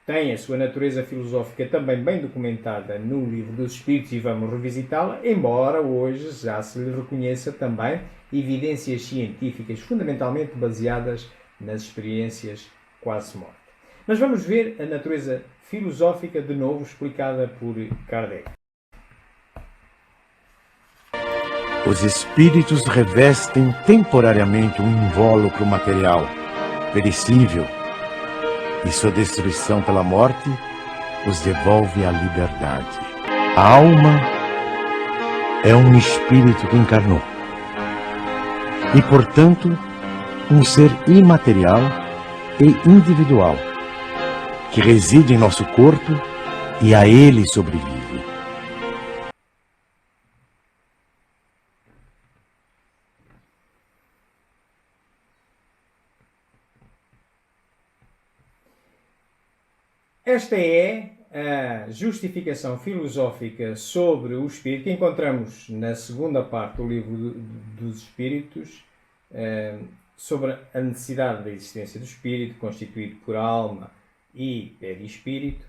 tem a sua natureza filosófica também bem documentada no Livro dos Espíritos e vamos revisitá-la, embora hoje já se lhe reconheça também evidências científicas fundamentalmente baseadas nas experiências quase-morte. Mas vamos ver a natureza filosófica de novo explicada por Kardec. Os espíritos revestem temporariamente um invólucro material, perecível, e sua destruição pela morte os devolve à liberdade. A alma é um espírito que encarnou e, portanto, um ser imaterial e individual que reside em nosso corpo e a ele sobrevive. Esta é a justificação filosófica sobre o espírito que encontramos na segunda parte do Livro dos Espíritos, sobre a necessidade da existência do espírito, constituído por alma e perispírito,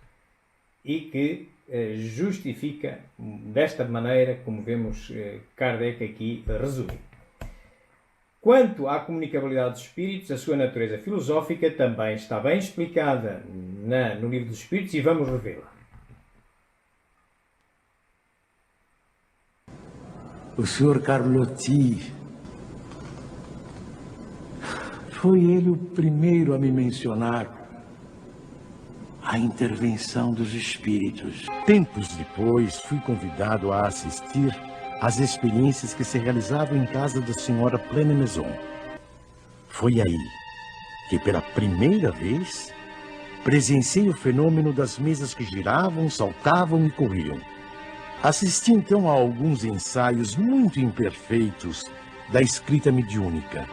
e que justifica desta maneira, como vemos Kardec aqui resumir. Quanto à comunicabilidade dos espíritos, a sua natureza filosófica também está bem explicada no Livro dos Espíritos e vamos revê-la. O Sr. Carlotti, foi ele o primeiro a me mencionar a intervenção dos espíritos. Tempos depois, fui convidado a assistir às experiências que se realizavam em casa da senhora Pleine Maison. Foi aí que, pela primeira vez, presenciei o fenômeno das mesas que giravam, saltavam e corriam. Assisti então a alguns ensaios muito imperfeitos da escrita mediúnica.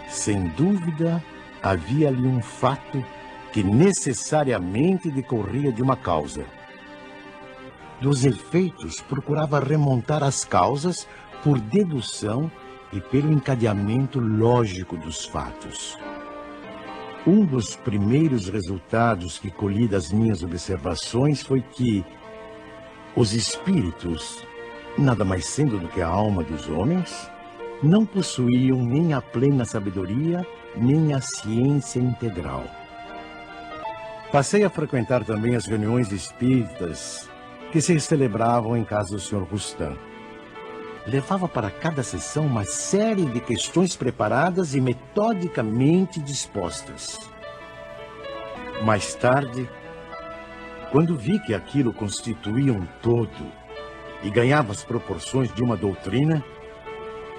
Sem dúvida, havia ali um fato que necessariamente decorria de uma causa. Dos efeitos, procurava remontar as causas por dedução e pelo encadeamento lógico dos fatos. Um dos primeiros resultados que colhi das minhas observações foi que os espíritos, nada mais sendo do que a alma dos homens, não possuíam nem a plena sabedoria, nem a ciência integral. Passei a frequentar também as reuniões espíritas que se celebravam em casa do Sr. Roustan. Levava para cada sessão uma série de questões preparadas e metodicamente dispostas. Mais tarde, quando vi que aquilo constituía um todo e ganhava as proporções de uma doutrina,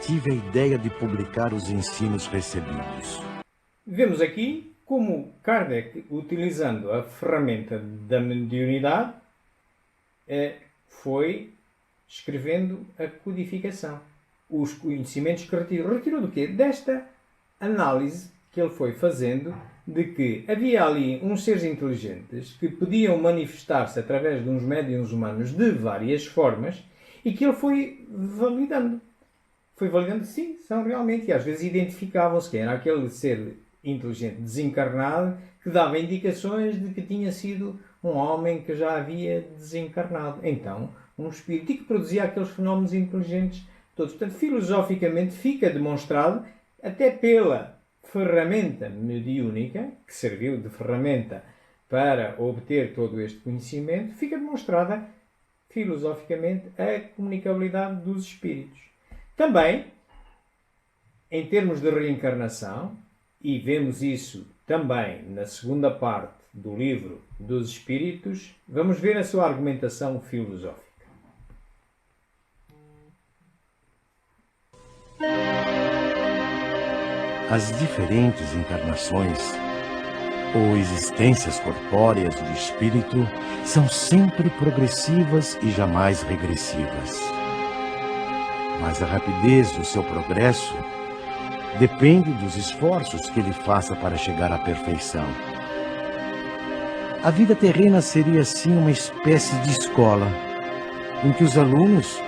tive a ideia de publicar os ensinos recebidos. Vemos aqui como Kardec, utilizando a ferramenta da mediunidade, foi escrevendo a codificação. Os conhecimentos que retirou do quê? Desta análise que ele foi fazendo de que havia ali uns seres inteligentes que podiam manifestar-se através de uns médiuns humanos de várias formas e que ele foi validando. Foi validando que sim, são realmente. E às vezes identificavam-se que era aquele ser inteligente desencarnado que dava indicações de que tinha sido um homem que já havia desencarnado. Então, um espírito e que produzia aqueles fenómenos inteligentes todos. Portanto, filosoficamente fica demonstrado, até pela ferramenta mediúnica, que serviu de ferramenta para obter todo este conhecimento, fica demonstrada filosoficamente a comunicabilidade dos espíritos. Também, em termos de reencarnação, e vemos isso também na segunda parte do livro dos Espíritos, vamos ver a sua argumentação filosófica. As diferentes encarnações ou existências corpóreas do espírito são sempre progressivas e jamais regressivas. Mas a rapidez do seu progresso depende dos esforços que ele faça para chegar à perfeição. A vida terrena seria assim uma espécie de escola, em que os alunos,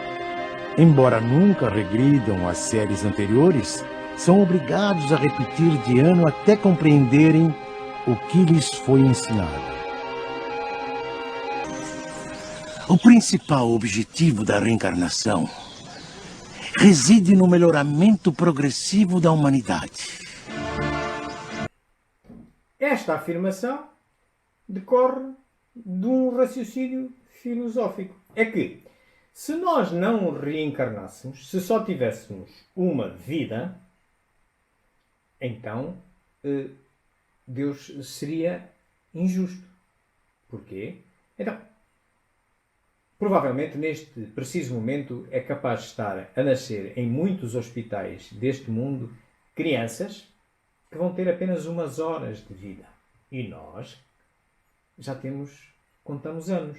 embora nunca regridam às séries anteriores, são obrigados a repetir de ano até compreenderem o que lhes foi ensinado. O principal objetivo da reencarnação reside no melhoramento progressivo da humanidade. Esta afirmação decorre de um raciocínio filosófico. É que, se nós não reencarnássemos, se só tivéssemos uma vida, então Deus seria injusto. Porquê? Então, provavelmente neste preciso momento é capaz de estar a nascer em muitos hospitais deste mundo crianças que vão ter apenas umas horas de vida. E nós já contamos anos.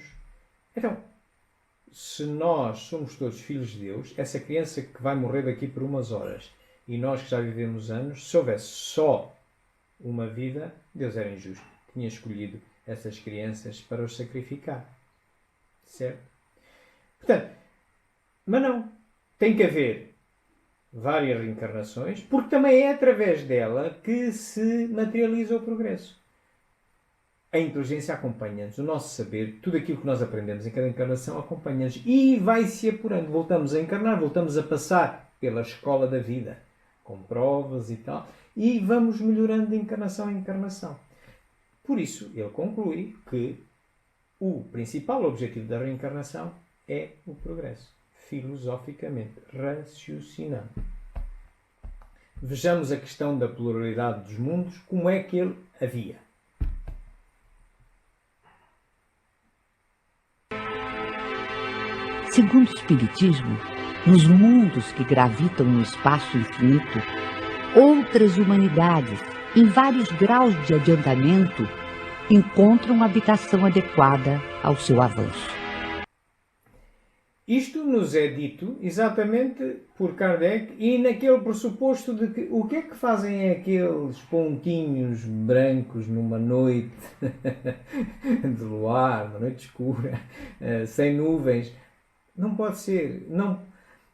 Então, se nós somos todos filhos de Deus, essa criança que vai morrer daqui por umas horas, e nós que já vivemos anos, se houvesse só uma vida, Deus era injusto. Tinha escolhido essas crianças para os sacrificar. Certo? Portanto, mas não. Tem que haver várias reencarnações, porque também é através dela que se materializa o progresso. A inteligência acompanha-nos, o nosso saber, tudo aquilo que nós aprendemos em cada encarnação acompanha-nos e vai-se apurando. Voltamos a encarnar, voltamos a passar pela escola da vida, com provas e tal, e vamos melhorando de encarnação em encarnação. Por isso, ele conclui que o principal objetivo da reencarnação é o progresso, filosoficamente, raciocinando. Vejamos a questão da pluralidade dos mundos, como é que ele havia. Segundo o Espiritismo, nos mundos que gravitam no espaço infinito, outras humanidades, em vários graus de adiantamento, encontram habitação adequada ao seu avanço. Isto nos é dito exatamente por Kardec e naquele pressuposto de que o que é que fazem aqueles pontinhos brancos numa noite de luar, uma noite escura, sem nuvens. Não pode ser. Não.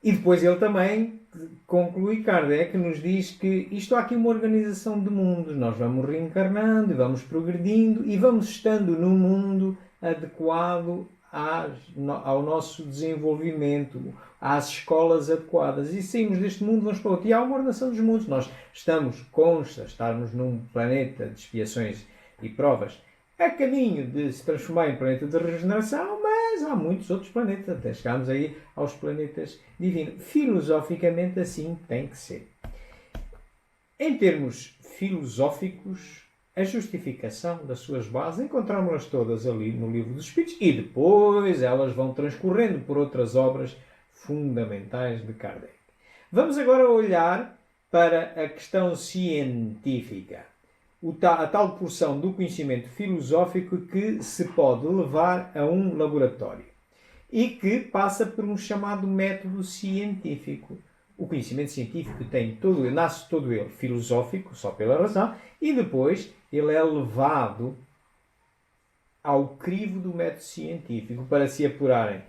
E depois ele também conclui, Kardec nos diz que isto há aqui uma organização de mundos. Nós vamos reencarnando, vamos progredindo e vamos estando num mundo adequado ao nosso desenvolvimento, às escolas adequadas. E saímos deste mundo, vamos para outro. E há uma ordenação dos mundos. Nós estarmos num planeta de expiações e provas a caminho de se transformar em planeta de regeneração, mas há muitos outros planetas, até chegarmos aí aos planetas divinos. Filosoficamente assim tem que ser. Em termos filosóficos, a justificação das suas bases encontramos-las todas ali no Livro dos Espíritos e depois elas vão transcorrendo por outras obras fundamentais de Kardec. Vamos agora olhar para a questão científica. A tal porção do conhecimento filosófico que se pode levar a um laboratório e que passa por um chamado método científico. O conhecimento científico nasce todo ele filosófico, só pela razão, e depois ele é levado ao crivo do método científico para se apurarem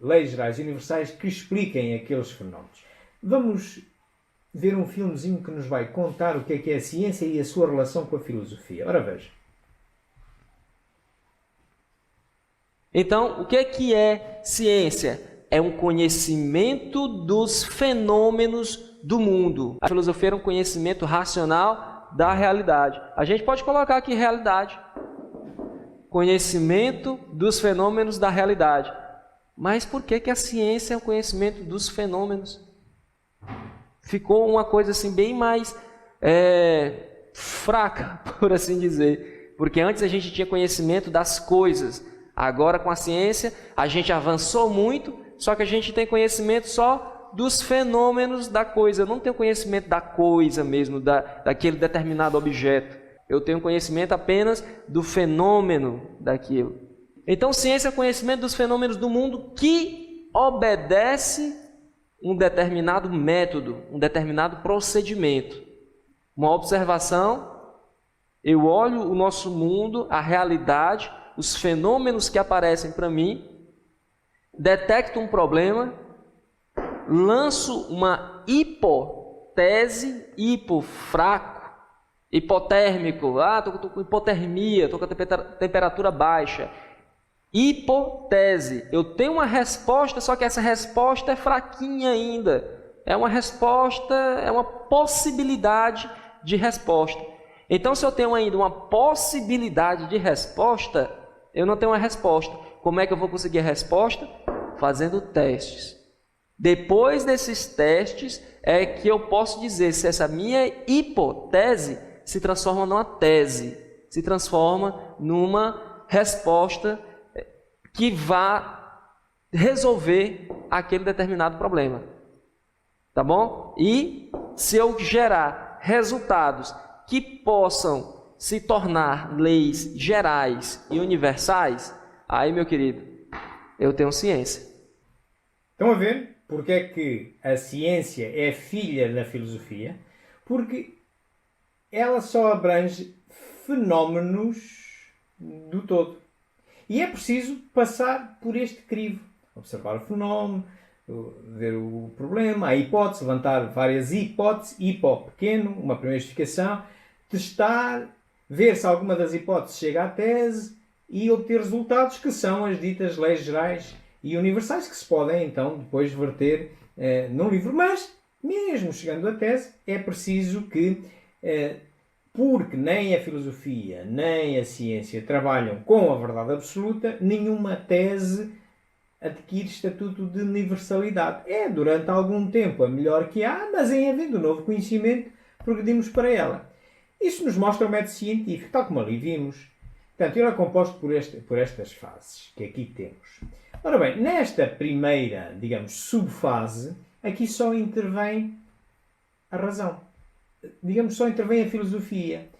leis gerais e universais que expliquem aqueles fenómenos. Vamos ver um filmezinho que nos vai contar o que é a ciência e a sua relação com a filosofia. Ora veja. Então, o que é ciência? É um conhecimento dos fenômenos do mundo. A filosofia era um conhecimento racional da realidade. A gente pode colocar aqui realidade. Conhecimento dos fenômenos da realidade. Mas por que a ciência é o conhecimento dos fenômenos? Ficou uma coisa assim bem mais fraca, por assim dizer. Porque antes a gente tinha conhecimento das coisas. Agora com a ciência a gente avançou muito, só que a gente tem conhecimento só dos fenômenos da coisa. Eu não tenho conhecimento da coisa mesmo, daquele determinado objeto. Eu tenho conhecimento apenas do fenômeno daquilo. Então ciência é o conhecimento dos fenômenos do mundo que obedece um determinado método, um determinado procedimento. Uma observação, eu olho o nosso mundo, a realidade, os fenômenos que aparecem para mim, detecto um problema, lanço uma hipótese, fraco, hipotérmico, estou com hipotermia, estou com a temperatura baixa. Hipótese, eu tenho uma resposta, só que essa resposta é fraquinha ainda. É uma resposta, é uma possibilidade de resposta. Então, se eu tenho ainda uma possibilidade de resposta, eu não tenho uma resposta. Como é que eu vou conseguir a resposta? Fazendo testes. Depois desses testes é que eu posso dizer se essa minha hipótese se transforma numa tese, se transforma numa resposta que vá resolver aquele determinado problema. Tá bom? E se eu gerar resultados que possam se tornar leis gerais e universais, aí, meu querido, eu tenho ciência. Estão a ver porque é que a ciência é filha da filosofia? Porque ela só abrange fenómenos do todo. E é preciso passar por este crivo. Observar o fenómeno, ver o problema, a hipótese, levantar várias hipóteses, hipo pequeno, uma primeira justificação, testar, ver se alguma das hipóteses chega à tese e obter resultados que são as ditas leis gerais e universais que se podem então depois verter num livro. Mas, mesmo chegando à tese, é preciso que, porque nem a filosofia nem a ciência trabalham com a verdade absoluta, nenhuma tese adquire estatuto de universalidade. É, durante algum tempo, a melhor que há, mas em havendo novo conhecimento, progredimos para ela. Isso nos mostra o método científico, tal como ali vimos. Portanto, ele é composto por estas fases que aqui temos. Ora bem, nesta primeira, digamos, subfase, aqui só intervém a razão. Digamos, só intervém a filosofia.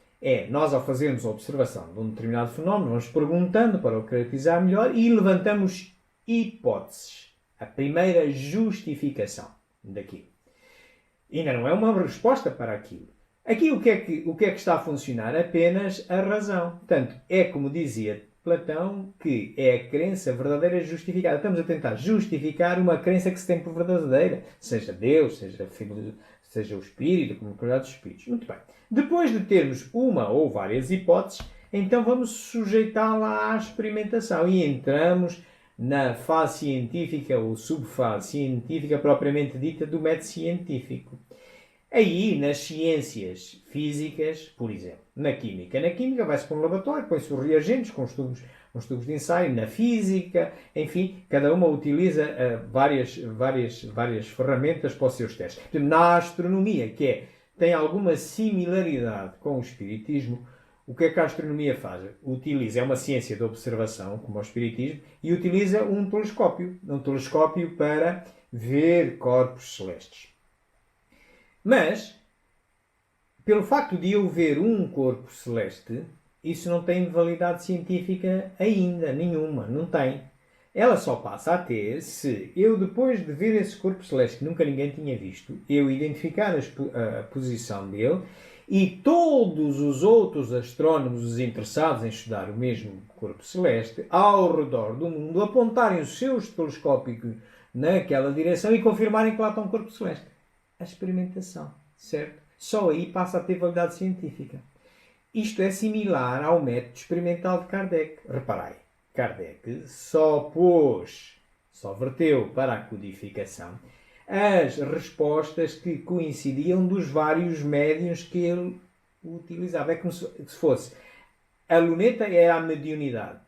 Nós ao fazermos a observação de um determinado fenómeno, vamos perguntando para o caracterizar melhor e levantamos hipóteses. A primeira justificação daquilo. Ainda não é uma resposta para aquilo. Aqui o que é que está a funcionar? Apenas a razão. Portanto, é como dizia Platão, que é a crença verdadeira justificada. Estamos a tentar justificar uma crença que se tem por verdadeira. Seja Deus, seja o Espírito, como comunidade dos Espíritos. Muito bem. Depois de termos uma ou várias hipóteses, então vamos sujeitá-la à experimentação. E entramos na fase científica ou subfase científica propriamente dita do método científico. Aí, nas ciências físicas, por exemplo, na química vai-se para um laboratório, põe-se os reagentes com os tubos de ensaio, na física, enfim, cada uma utiliza várias ferramentas para os seus testes. Na astronomia, tem alguma similaridade com o espiritismo, o que é que a astronomia faz? É uma ciência de observação, como o espiritismo, e utiliza um telescópio para ver corpos celestes. Mas, pelo facto de eu ver um corpo celeste, isso não tem validade científica ainda, nenhuma, não tem. Ela só passa a ter se eu, depois de ver esse corpo celeste que nunca ninguém tinha visto, eu identificar a posição dele e todos os outros astrónomos, os interessados em estudar o mesmo corpo celeste, ao redor do mundo, apontarem os seus telescópicos naquela direção e confirmarem que lá está um corpo celeste. A experimentação, certo? Só aí passa a ter validade científica. Isto é similar ao método experimental de Kardec. Reparai, Kardec só verteu para a codificação as respostas que coincidiam dos vários médiuns que ele utilizava. É como se fosse. A luneta é a mediunidade.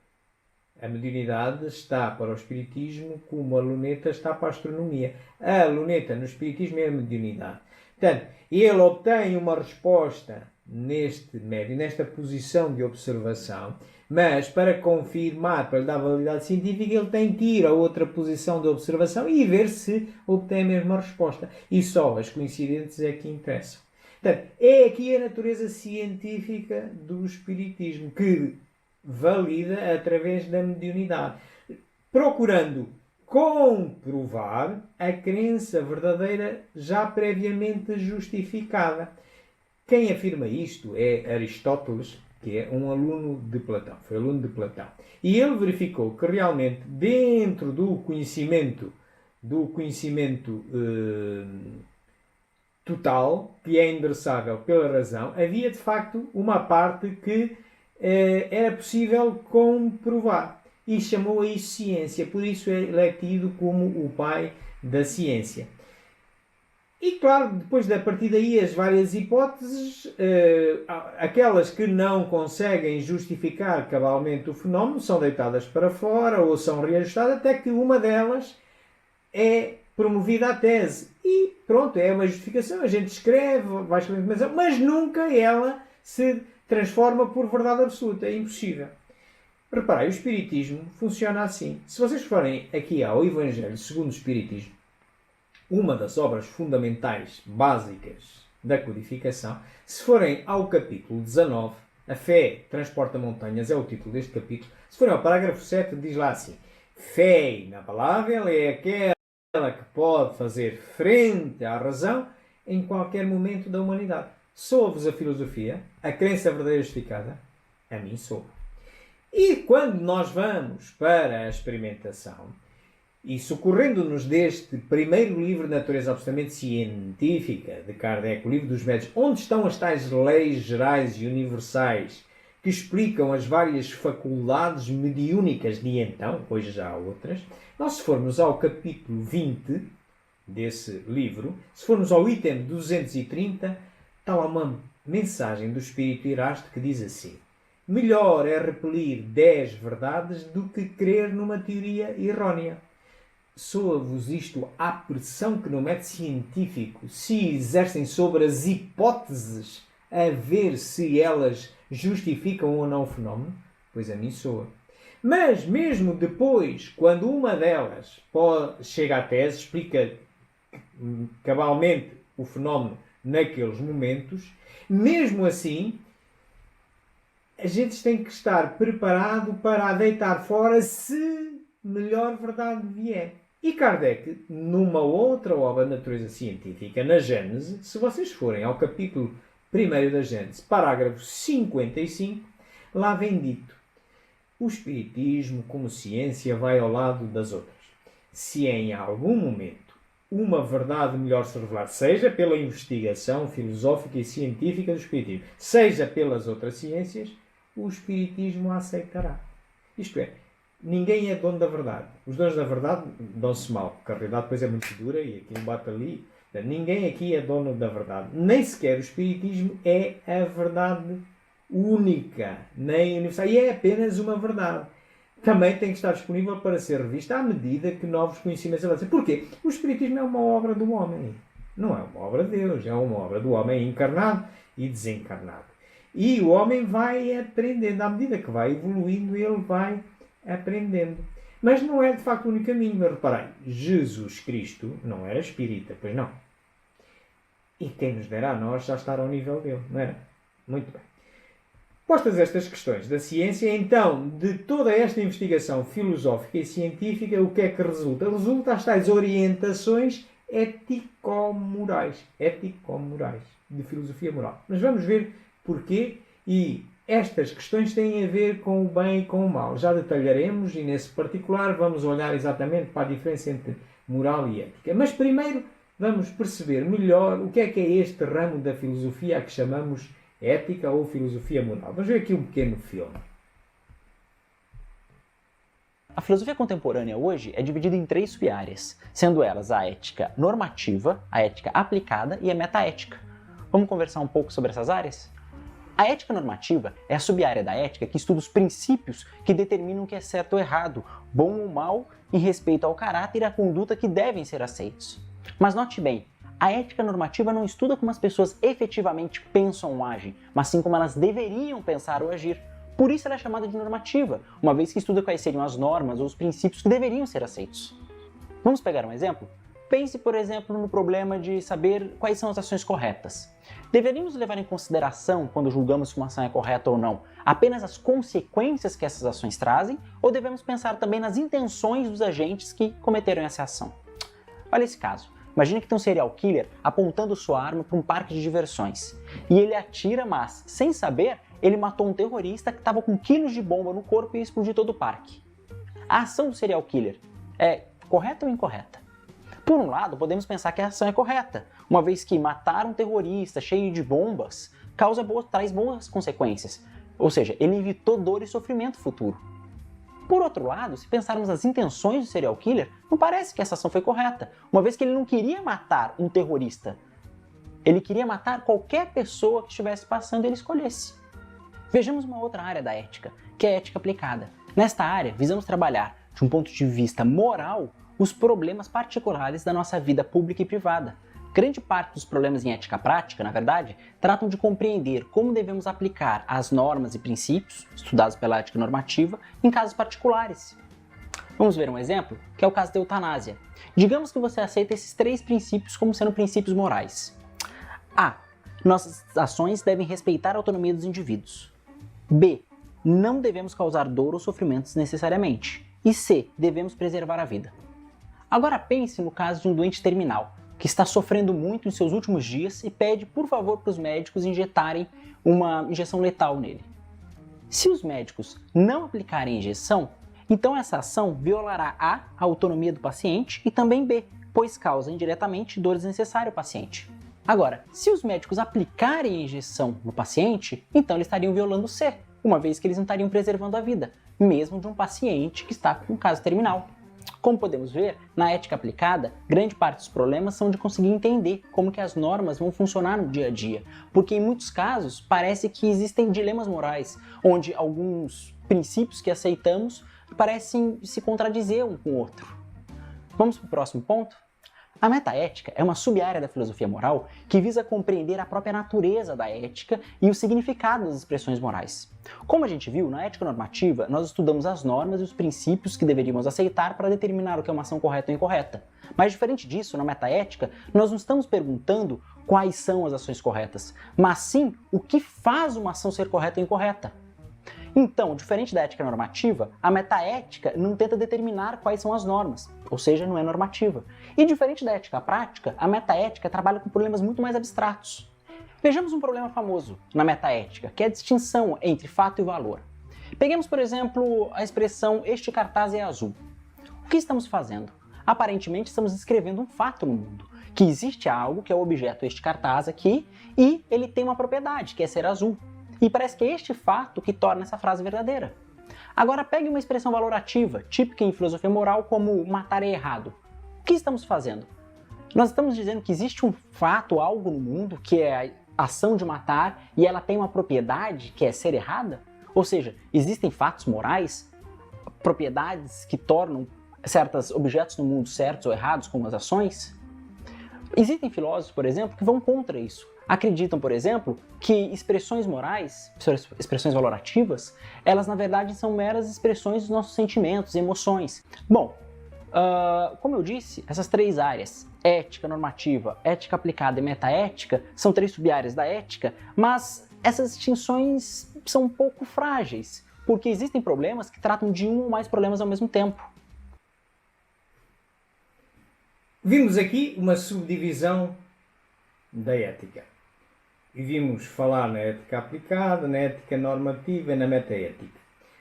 A mediunidade está para o espiritismo como a luneta está para a astronomia. A luneta no espiritismo é a mediunidade. Portanto, ele obtém uma resposta neste médio, nesta posição de observação, mas para confirmar, para lhe dar validade científica, ele tem que ir a outra posição de observação e ver se obtém a mesma resposta. E só as coincidentes é que interessam. Portanto, é aqui a natureza científica do espiritismo, que valida através da mediunidade, procurando comprovar a crença verdadeira já previamente justificada. Quem afirma isto é Aristóteles, que é um aluno de Platão, foi aluno de Platão. E ele verificou que realmente dentro do conhecimento total, que é endereçável pela razão, havia de facto uma parte que era possível comprovar. E chamou a isso ciência, por isso ele é tido como o pai da ciência. E claro, depois a partir daí as várias hipóteses, aquelas que não conseguem justificar cabalmente o fenómeno, são deitadas para fora ou são reajustadas, até que uma delas é promovida à tese. E pronto, é uma justificação, a gente escreve, vai escrever informação, mas nunca ela se transforma por verdade absoluta, é impossível. Reparem, o Espiritismo funciona assim. Se vocês forem aqui ao Evangelho segundo o Espiritismo, uma das obras fundamentais, básicas da codificação, se forem ao capítulo 19, a fé transporta montanhas, é o título deste capítulo, se forem ao parágrafo 7, diz lá assim: fé inabalável é aquela que pode fazer frente à razão em qualquer momento da humanidade. Soa-vos a filosofia, a crença verdadeira justificada? A mim soa. E quando nós vamos para a experimentação, e socorrendo-nos deste primeiro livro de natureza absolutamente científica de Kardec, o livro dos médios, onde estão as tais leis gerais e universais que explicam as várias faculdades mediúnicas de então, hoje já há outras, nós se formos ao capítulo 20 desse livro, se formos ao item 230, está lá uma mensagem do Espírito Irasto que diz assim: melhor é repelir 10 verdades do que crer numa teoria errónea. Soa-vos isto à pressão que no método científico se exercem sobre as hipóteses a ver se elas justificam ou não o fenómeno? Pois a mim soa. Mas mesmo depois, quando uma delas chega à tese, explica cabalmente o fenómeno naqueles momentos, mesmo assim, a gente tem que estar preparado para a deitar fora se melhor verdade vier. E Kardec, numa outra obra de natureza científica, na Gênese, se vocês forem ao capítulo 1 da Gênese, parágrafo 55, lá vem dito: o Espiritismo, como ciência, vai ao lado das outras. Se em algum momento uma verdade melhor se revelar, seja pela investigação filosófica e científica do Espiritismo, seja pelas outras ciências, o Espiritismo a aceitará. Isto é, ninguém é dono da verdade. Os donos da verdade dão-se mal, porque a realidade depois é muito dura e aquilo bate ali. Ninguém aqui é dono da verdade. Nem sequer o Espiritismo é a verdade única, nem universal. E é apenas uma verdade. Também tem que estar disponível para ser revista à medida que novos conhecimentos avançam. Porquê? O Espiritismo é uma obra do homem. Não é uma obra de Deus, é uma obra do homem encarnado e desencarnado. E o homem vai aprendendo. À medida que vai evoluindo, ele vai aprendendo. Mas não é de facto o único caminho. Mas reparem, Jesus Cristo não era espírita, pois não. E quem nos dera a nós já estar ao nível dele, não era? Muito bem. Postas estas questões da ciência, então, de toda esta investigação filosófica e científica, o que é que resulta? Resulta as tais orientações ético-morais. Ético-morais. De filosofia moral. Mas vamos ver porquê, e estas questões têm a ver com o bem e com o mal. Já detalharemos, e nesse particular vamos olhar exatamente para a diferença entre moral e ética. Mas primeiro vamos perceber melhor o que é este ramo da filosofia a que chamamos ética ou filosofia moral. Vamos ver aqui um pequeno filme. A filosofia contemporânea hoje é dividida em 3 sub-áreas, sendo elas a ética normativa, a ética aplicada e a metaética. Vamos conversar um pouco sobre essas áreas? A ética normativa é a sub-área da ética que estuda os princípios que determinam o que é certo ou errado, bom ou mal, em respeito ao caráter e à conduta que devem ser aceitos. Mas note bem, a ética normativa não estuda como as pessoas efetivamente pensam ou agem, mas sim como elas deveriam pensar ou agir. Por isso ela é chamada de normativa, uma vez que estuda quais seriam as normas ou os princípios que deveriam ser aceitos. Vamos pegar um exemplo? Pense, por exemplo, no problema de saber quais são as ações corretas. Deveríamos levar em consideração, quando julgamos se uma ação é correta ou não, apenas as consequências que essas ações trazem, ou devemos pensar também nas intenções dos agentes que cometeram essa ação? Olha esse caso. Imagine que tem um serial killer apontando sua arma para um parque de diversões. E ele atira, mas, sem saber, ele matou um terrorista que estava com quilos de bomba no corpo e explodiu todo o parque. A ação do serial killer é correta ou incorreta? Por um lado, podemos pensar que a ação é correta, uma vez que matar um terrorista cheio de bombas traz boas consequências, ou seja, ele evitou dor e sofrimento futuro. Por outro lado, se pensarmos nas intenções do serial killer, não parece que essa ação foi correta, uma vez que ele não queria matar um terrorista. Ele queria matar qualquer pessoa que estivesse passando e ele escolhesse. Vejamos uma outra área da ética, que é a ética aplicada. Nesta área, visamos trabalhar, de um ponto de vista moral, os problemas particulares da nossa vida pública e privada. Grande parte dos problemas em ética prática, na verdade, tratam de compreender como devemos aplicar as normas e princípios, estudados pela ética normativa, em casos particulares. Vamos ver um exemplo, que é o caso da eutanásia. Digamos que você aceita esses 3 princípios como sendo princípios morais. A. Nossas ações devem respeitar a autonomia dos indivíduos. B. Não devemos causar dor ou sofrimento desnecessariamente. E C. Devemos preservar a vida. Agora pense no caso de um doente terminal, que está sofrendo muito em seus últimos dias e pede, por favor, para os médicos injetarem uma injeção letal nele. Se os médicos não aplicarem a injeção, então essa ação violará A. a autonomia do paciente e também B, pois causa indiretamente dor desnecessária ao paciente. Agora, se os médicos aplicarem a injeção no paciente, então eles estariam violando C, uma vez que eles não estariam preservando a vida, mesmo de um paciente que está com um caso terminal. Como podemos ver, na ética aplicada, grande parte dos problemas são de conseguir entender como que as normas vão funcionar no dia a dia, porque em muitos casos parece que existem dilemas morais, onde alguns princípios que aceitamos parecem se contradizer um com o outro. Vamos para o próximo ponto? A metaética é uma sub-área da filosofia moral que visa compreender a própria natureza da ética e o significado das expressões morais. Como a gente viu, na ética normativa, nós estudamos as normas e os princípios que deveríamos aceitar para determinar o que é uma ação correta ou incorreta. Mas diferente disso, na metaética, nós não estamos perguntando quais são as ações corretas, mas sim o que faz uma ação ser correta ou incorreta. Então, diferente da ética normativa, a metaética não tenta determinar quais são as normas, ou seja, não é normativa. E diferente da ética prática, a metaética trabalha com problemas muito mais abstratos. Vejamos um problema famoso na metaética, que é a distinção entre fato e valor. Peguemos, por exemplo, a expressão "este cartaz é azul". O que estamos fazendo? Aparentemente estamos descrevendo um fato no mundo, que existe algo que é o objeto deste cartaz aqui, e ele tem uma propriedade, que é ser azul. E parece que é este fato que torna essa frase verdadeira. Agora pegue uma expressão valorativa, típica em filosofia moral, como matar é errado. O que estamos fazendo? Nós estamos dizendo que existe um fato, algo no mundo, que é a ação de matar, e ela tem uma propriedade, que é ser errada? Ou seja, existem fatos morais, propriedades que tornam certos objetos no mundo certos ou errados, como as ações? Existem filósofos, por exemplo, que vão contra isso. Acreditam, por exemplo, que expressões morais, expressões valorativas, elas na verdade são meras expressões dos nossos sentimentos e emoções. Bom, como eu disse, essas 3 áreas, ética normativa, ética aplicada e metaética, são 3 sub-áreas da ética, mas essas distinções são um pouco frágeis, porque existem problemas que tratam de um ou mais problemas ao mesmo tempo. Vimos aqui uma subdivisão da ética. E vimos falar na ética aplicada, na ética normativa e na metaética.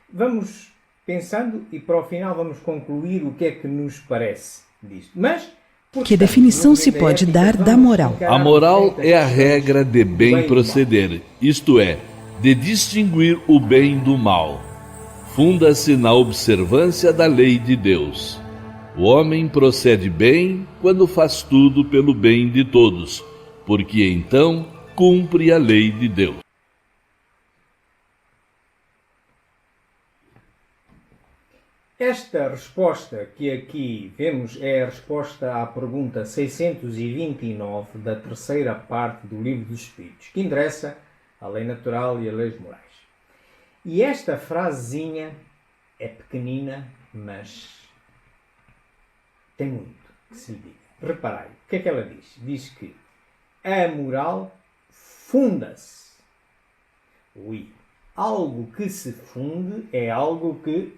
Vamos pensando e para o final vamos concluir o que é que nos parece disto. Mas, que definição se pode dar da moral? A moral é a regra de bem proceder, isto é, de distinguir o bem do mal. funda-se na observância da lei de Deus. O homem procede bem quando faz tudo pelo bem de todos, porque então cumpre a lei de Deus. Esta resposta que aqui vemos é a resposta à pergunta 629 da terceira parte do Livro dos Espíritos, que endereça a lei natural e as leis morais. E esta frasezinha é pequenina, mas tem muito que se lhe diga. Reparai, o que é que ela diz? Diz que a moral funda-se. Algo que se funde é algo que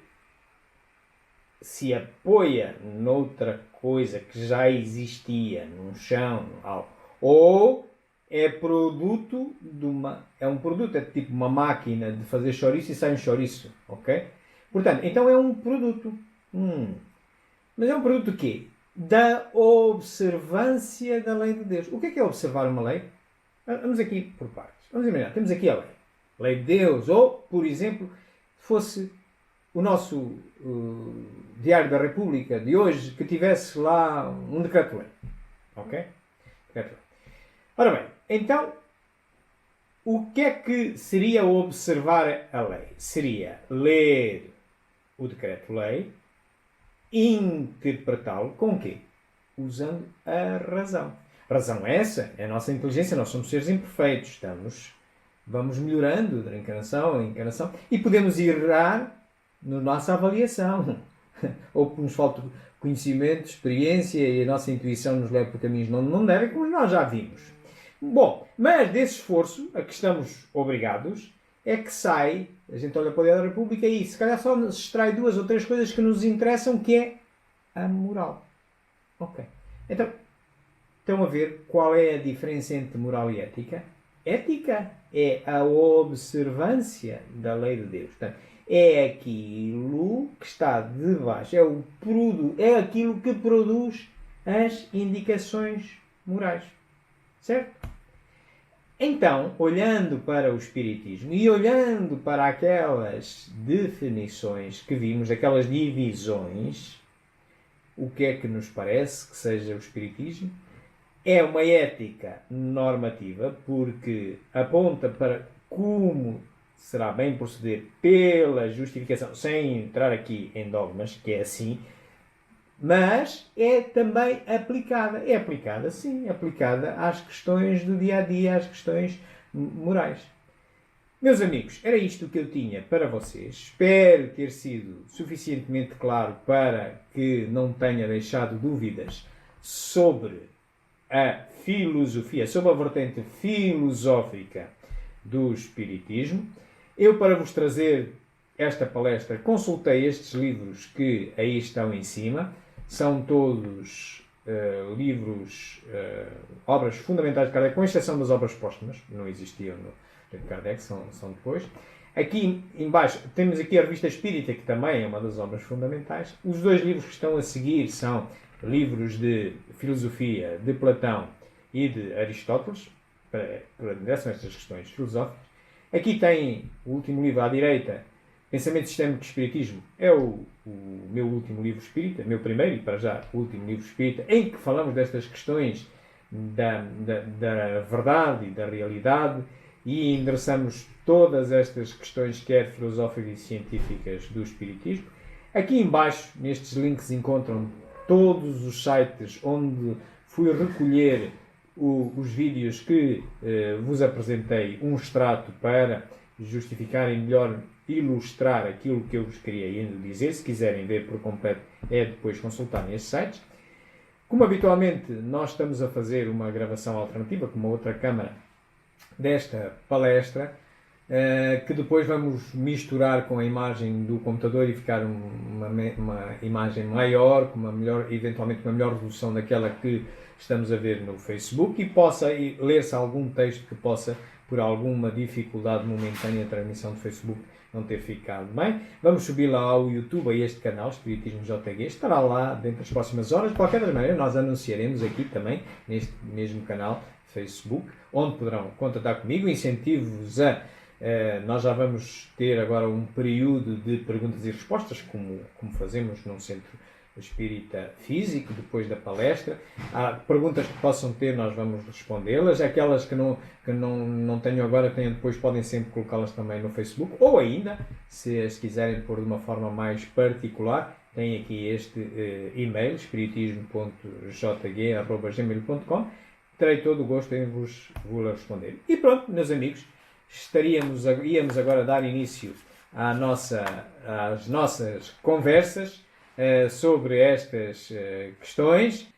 se apoia noutra coisa que já existia, num chão, algo. Ou é produto de uma... É um produto, é tipo uma máquina de fazer chouriço e sai um chouriço, ok? Portanto, então é um produto. Mas é um produto do quê? Da observância da lei de Deus. O que é observar uma lei? Vamos aqui por partes. Vamos imaginar, temos aqui a lei. Lei de Deus, ou, por exemplo, fosse o nosso Diário da República de hoje, que tivesse lá um decreto-lei. Ok? Decreto-lei. Ora bem, então, o que é que seria observar a lei? Seria ler o decreto-lei, interpretá-lo com o quê? Usando a razão. Razão essa é a nossa inteligência, nós somos seres imperfeitos, vamos melhorando de encarnação em encarnação e podemos errar na nossa avaliação. Ou porque nos falta conhecimento, experiência e a nossa intuição nos leva por caminhos não devem, como nós já vimos. Bom, mas desse esforço a que estamos obrigados é que sai, a gente olha para o Diário da República e se calhar só se extrai 2 ou 3 coisas que nos interessam, que é a moral. Ok. Então, estão a ver qual é a diferença entre moral e ética? Ética é a observância da lei de Deus. Portanto, é aquilo que está debaixo, é aquilo que produz as indicações morais. Certo? Então, olhando para o Espiritismo e olhando para aquelas definições que vimos, aquelas divisões, o que é que nos parece que seja o Espiritismo? É uma ética normativa, porque aponta para como será bem proceder pela justificação, sem entrar aqui em dogmas, que é assim, mas é também aplicada. É aplicada, sim, aplicada às questões do dia-a-dia, às questões morais. Meus amigos, era isto que eu tinha para vocês. Espero ter sido suficientemente claro para que não tenha deixado dúvidas sobre a filosofia, sobre a vertente filosófica do Espiritismo. Eu, para vos trazer esta palestra, consultei estes livros que aí estão em cima. São todos livros, obras fundamentais de Kardec, com exceção das obras póstumas, não existiam no Kardec, são depois. Aqui embaixo temos aqui a Revista Espírita, que também é uma das obras fundamentais. Os 2 livros que estão a seguir são livros de filosofia de Platão e de Aristóteles, para endereçam estas questões filosóficas. Aqui tem o último livro à direita, Pensamento Sistémico de Espiritismo. É o meu último livro espírita, meu primeiro e para já o último livro espírita, em que falamos destas questões da verdade e da realidade e endereçamos todas estas questões, quer filosóficas e científicas, do Espiritismo. Aqui embaixo, nestes links, encontram todos os sites onde fui recolher os vídeos que vos apresentei, um extrato para justificarem melhor, ilustrar aquilo que eu vos queria ainda dizer. Se quiserem ver por completo, é depois consultarem estes sites. Como habitualmente, nós estamos a fazer uma gravação alternativa com uma outra câmara desta palestra, que depois vamos misturar com a imagem do computador e ficar uma imagem maior, com eventualmente uma melhor resolução daquela que estamos a ver no Facebook, e possa ler-se algum texto que possa, por alguma dificuldade momentânea, a transmissão do Facebook não ter ficado bem. Vamos subir lá ao YouTube, a este canal, Espiritismo JG, estará lá dentro das próximas horas. De qualquer maneira, nós anunciaremos aqui também, neste mesmo canal Facebook, onde poderão contatar comigo. Incentivo-vos a Nós já vamos ter agora um período de perguntas e respostas, como fazemos num centro espírita físico, depois da palestra. Há perguntas que possam ter, nós vamos respondê-las. Aquelas que não tenham agora, depois podem sempre colocá-las também no Facebook, ou ainda, se as quiserem pôr de uma forma mais particular, tem aqui este e-mail, espiritismo.jg@gmail.com. Terei todo o gosto em vos responder. E pronto, meus amigos, íamos agora dar início às nossas conversas sobre estas questões.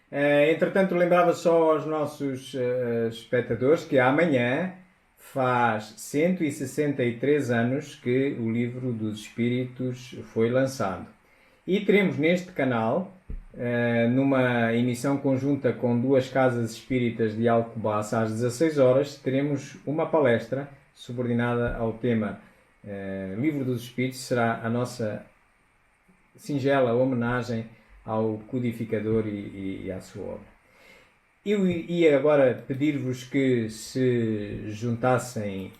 Entretanto, lembrava só aos nossos espectadores que amanhã faz 163 anos que o Livro dos Espíritos foi lançado. E teremos neste canal, numa emissão conjunta com duas casas espíritas de Alcobaça às 16 horas, teremos uma palestra subordinada ao tema Livro dos Espíritos. Será a nossa singela homenagem ao codificador e à sua obra. Eu ia agora pedir-vos que se juntassem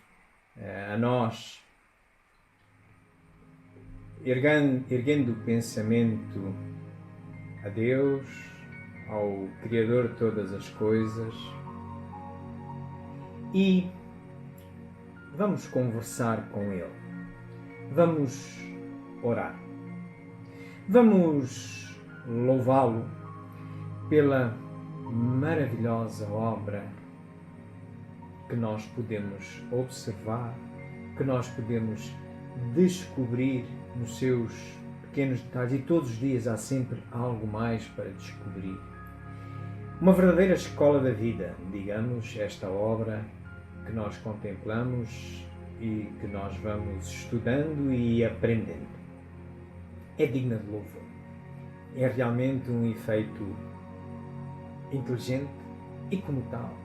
a nós, erguendo o pensamento a Deus, ao Criador de todas as coisas, e vamos conversar com Ele. Vamos orar. Vamos louvá-lo pela maravilhosa obra que nós podemos observar, que nós podemos descobrir nos seus pequenos detalhes, e todos os dias há sempre algo mais para descobrir. Uma verdadeira escola da vida, digamos, esta obra que nós contemplamos e que nós vamos estudando e aprendendo. É digna de louvor. É realmente um efeito inteligente e, como tal,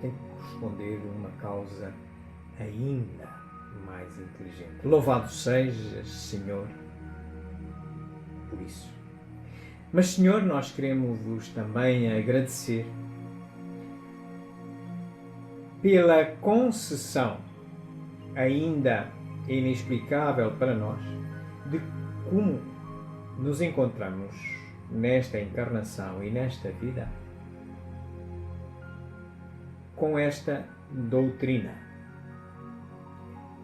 tem que corresponder a uma causa ainda mais inteligente. Louvado sejas, Senhor, por isso. Mas, Senhor, nós queremos-vos também agradecer pela concessão ainda inexplicável para nós de como nos encontramos nesta encarnação e nesta vida com esta doutrina,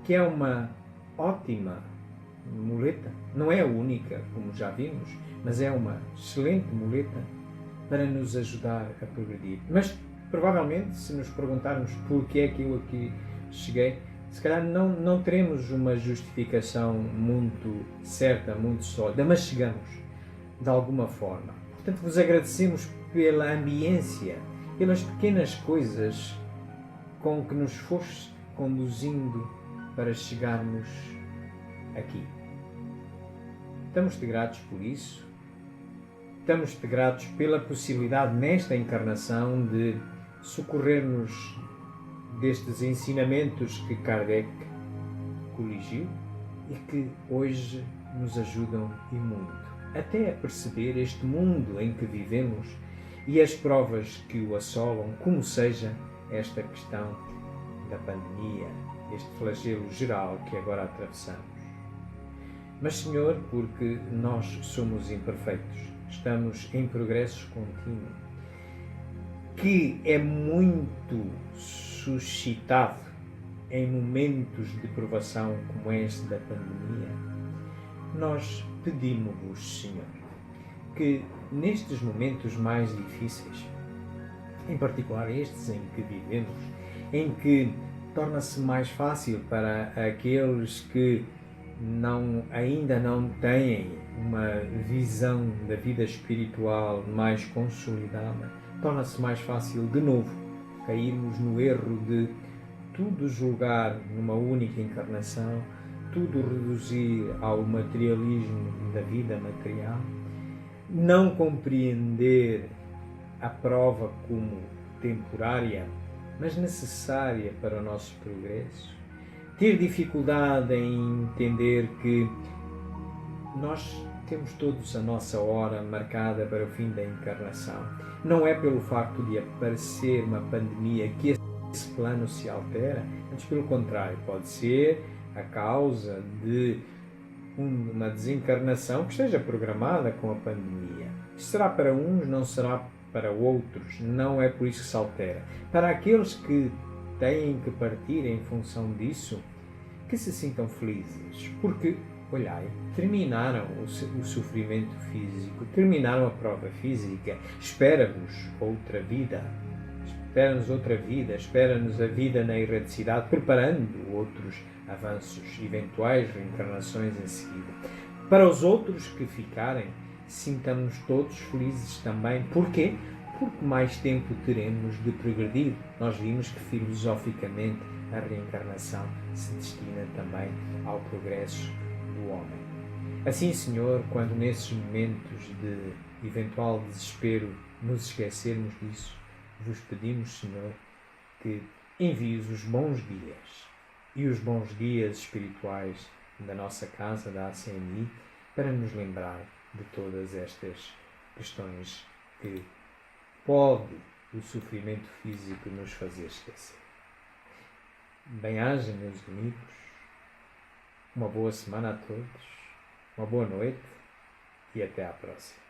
que é uma ótima muleta. Não é a única, como já vimos, mas é uma excelente muleta para nos ajudar a progredir. Mas, provavelmente, se nos perguntarmos por que é que eu aqui cheguei, se calhar não teremos uma justificação muito certa, muito sólida, mas chegamos de alguma forma. Portanto, vos agradecemos pela ambiência, pelas pequenas coisas com que nos foste conduzindo para chegarmos aqui. Estamos-te gratos por isso. Estamos-te gratos pela possibilidade nesta encarnação de socorrer-nos destes ensinamentos que Kardec coligiu e que hoje nos ajudam e muito, até a perceber este mundo em que vivemos e as provas que o assolam, como seja esta questão da pandemia, este flagelo geral que agora atravessamos. Mas, Senhor, porque nós somos imperfeitos, estamos em progresso contínuo, que é muito suscitado em momentos de provação como este da pandemia, nós pedimos-vos, Senhor, que nestes momentos mais difíceis, em particular estes em que vivemos, em que torna-se mais fácil para aqueles que ainda não têm uma visão da vida espiritual mais consolidada, torna-se mais fácil de novo cairmos no erro de tudo julgar numa única encarnação, tudo reduzir ao materialismo da vida material, não compreender a prova como temporária, mas necessária para o nosso progresso, ter dificuldade em entender que nós temos todos a nossa hora marcada para o fim da encarnação. Não é pelo facto de aparecer uma pandemia que esse plano se altera, antes pelo contrário, pode ser a causa de uma desencarnação que esteja programada com a pandemia. Isto será para uns, não será para outros, não é por isso que se altera. Para aqueles que têm que partir em função disso, que se sintam felizes, porque, olhai, terminaram o sofrimento físico, terminaram a prova física, espera-vos outra vida. Espera-nos outra vida, espera-nos a vida na erradicidade, preparando outros avanços, eventuais reencarnações em seguida. Para os outros que ficarem, sintamos todos felizes também. Porquê? Porque mais tempo teremos de progredir. Nós vimos que filosoficamente a reencarnação se destina também ao progresso do homem. Assim, Senhor, quando nesses momentos de eventual desespero nos esquecermos disso, vos pedimos, Senhor, que envies os bons dias e os bons dias espirituais da nossa casa, da ACMI, para nos lembrar de todas estas questões que pode o sofrimento físico nos fazer esquecer. Bem-aja, meus amigos, uma boa semana a todos, uma boa noite e até à próxima.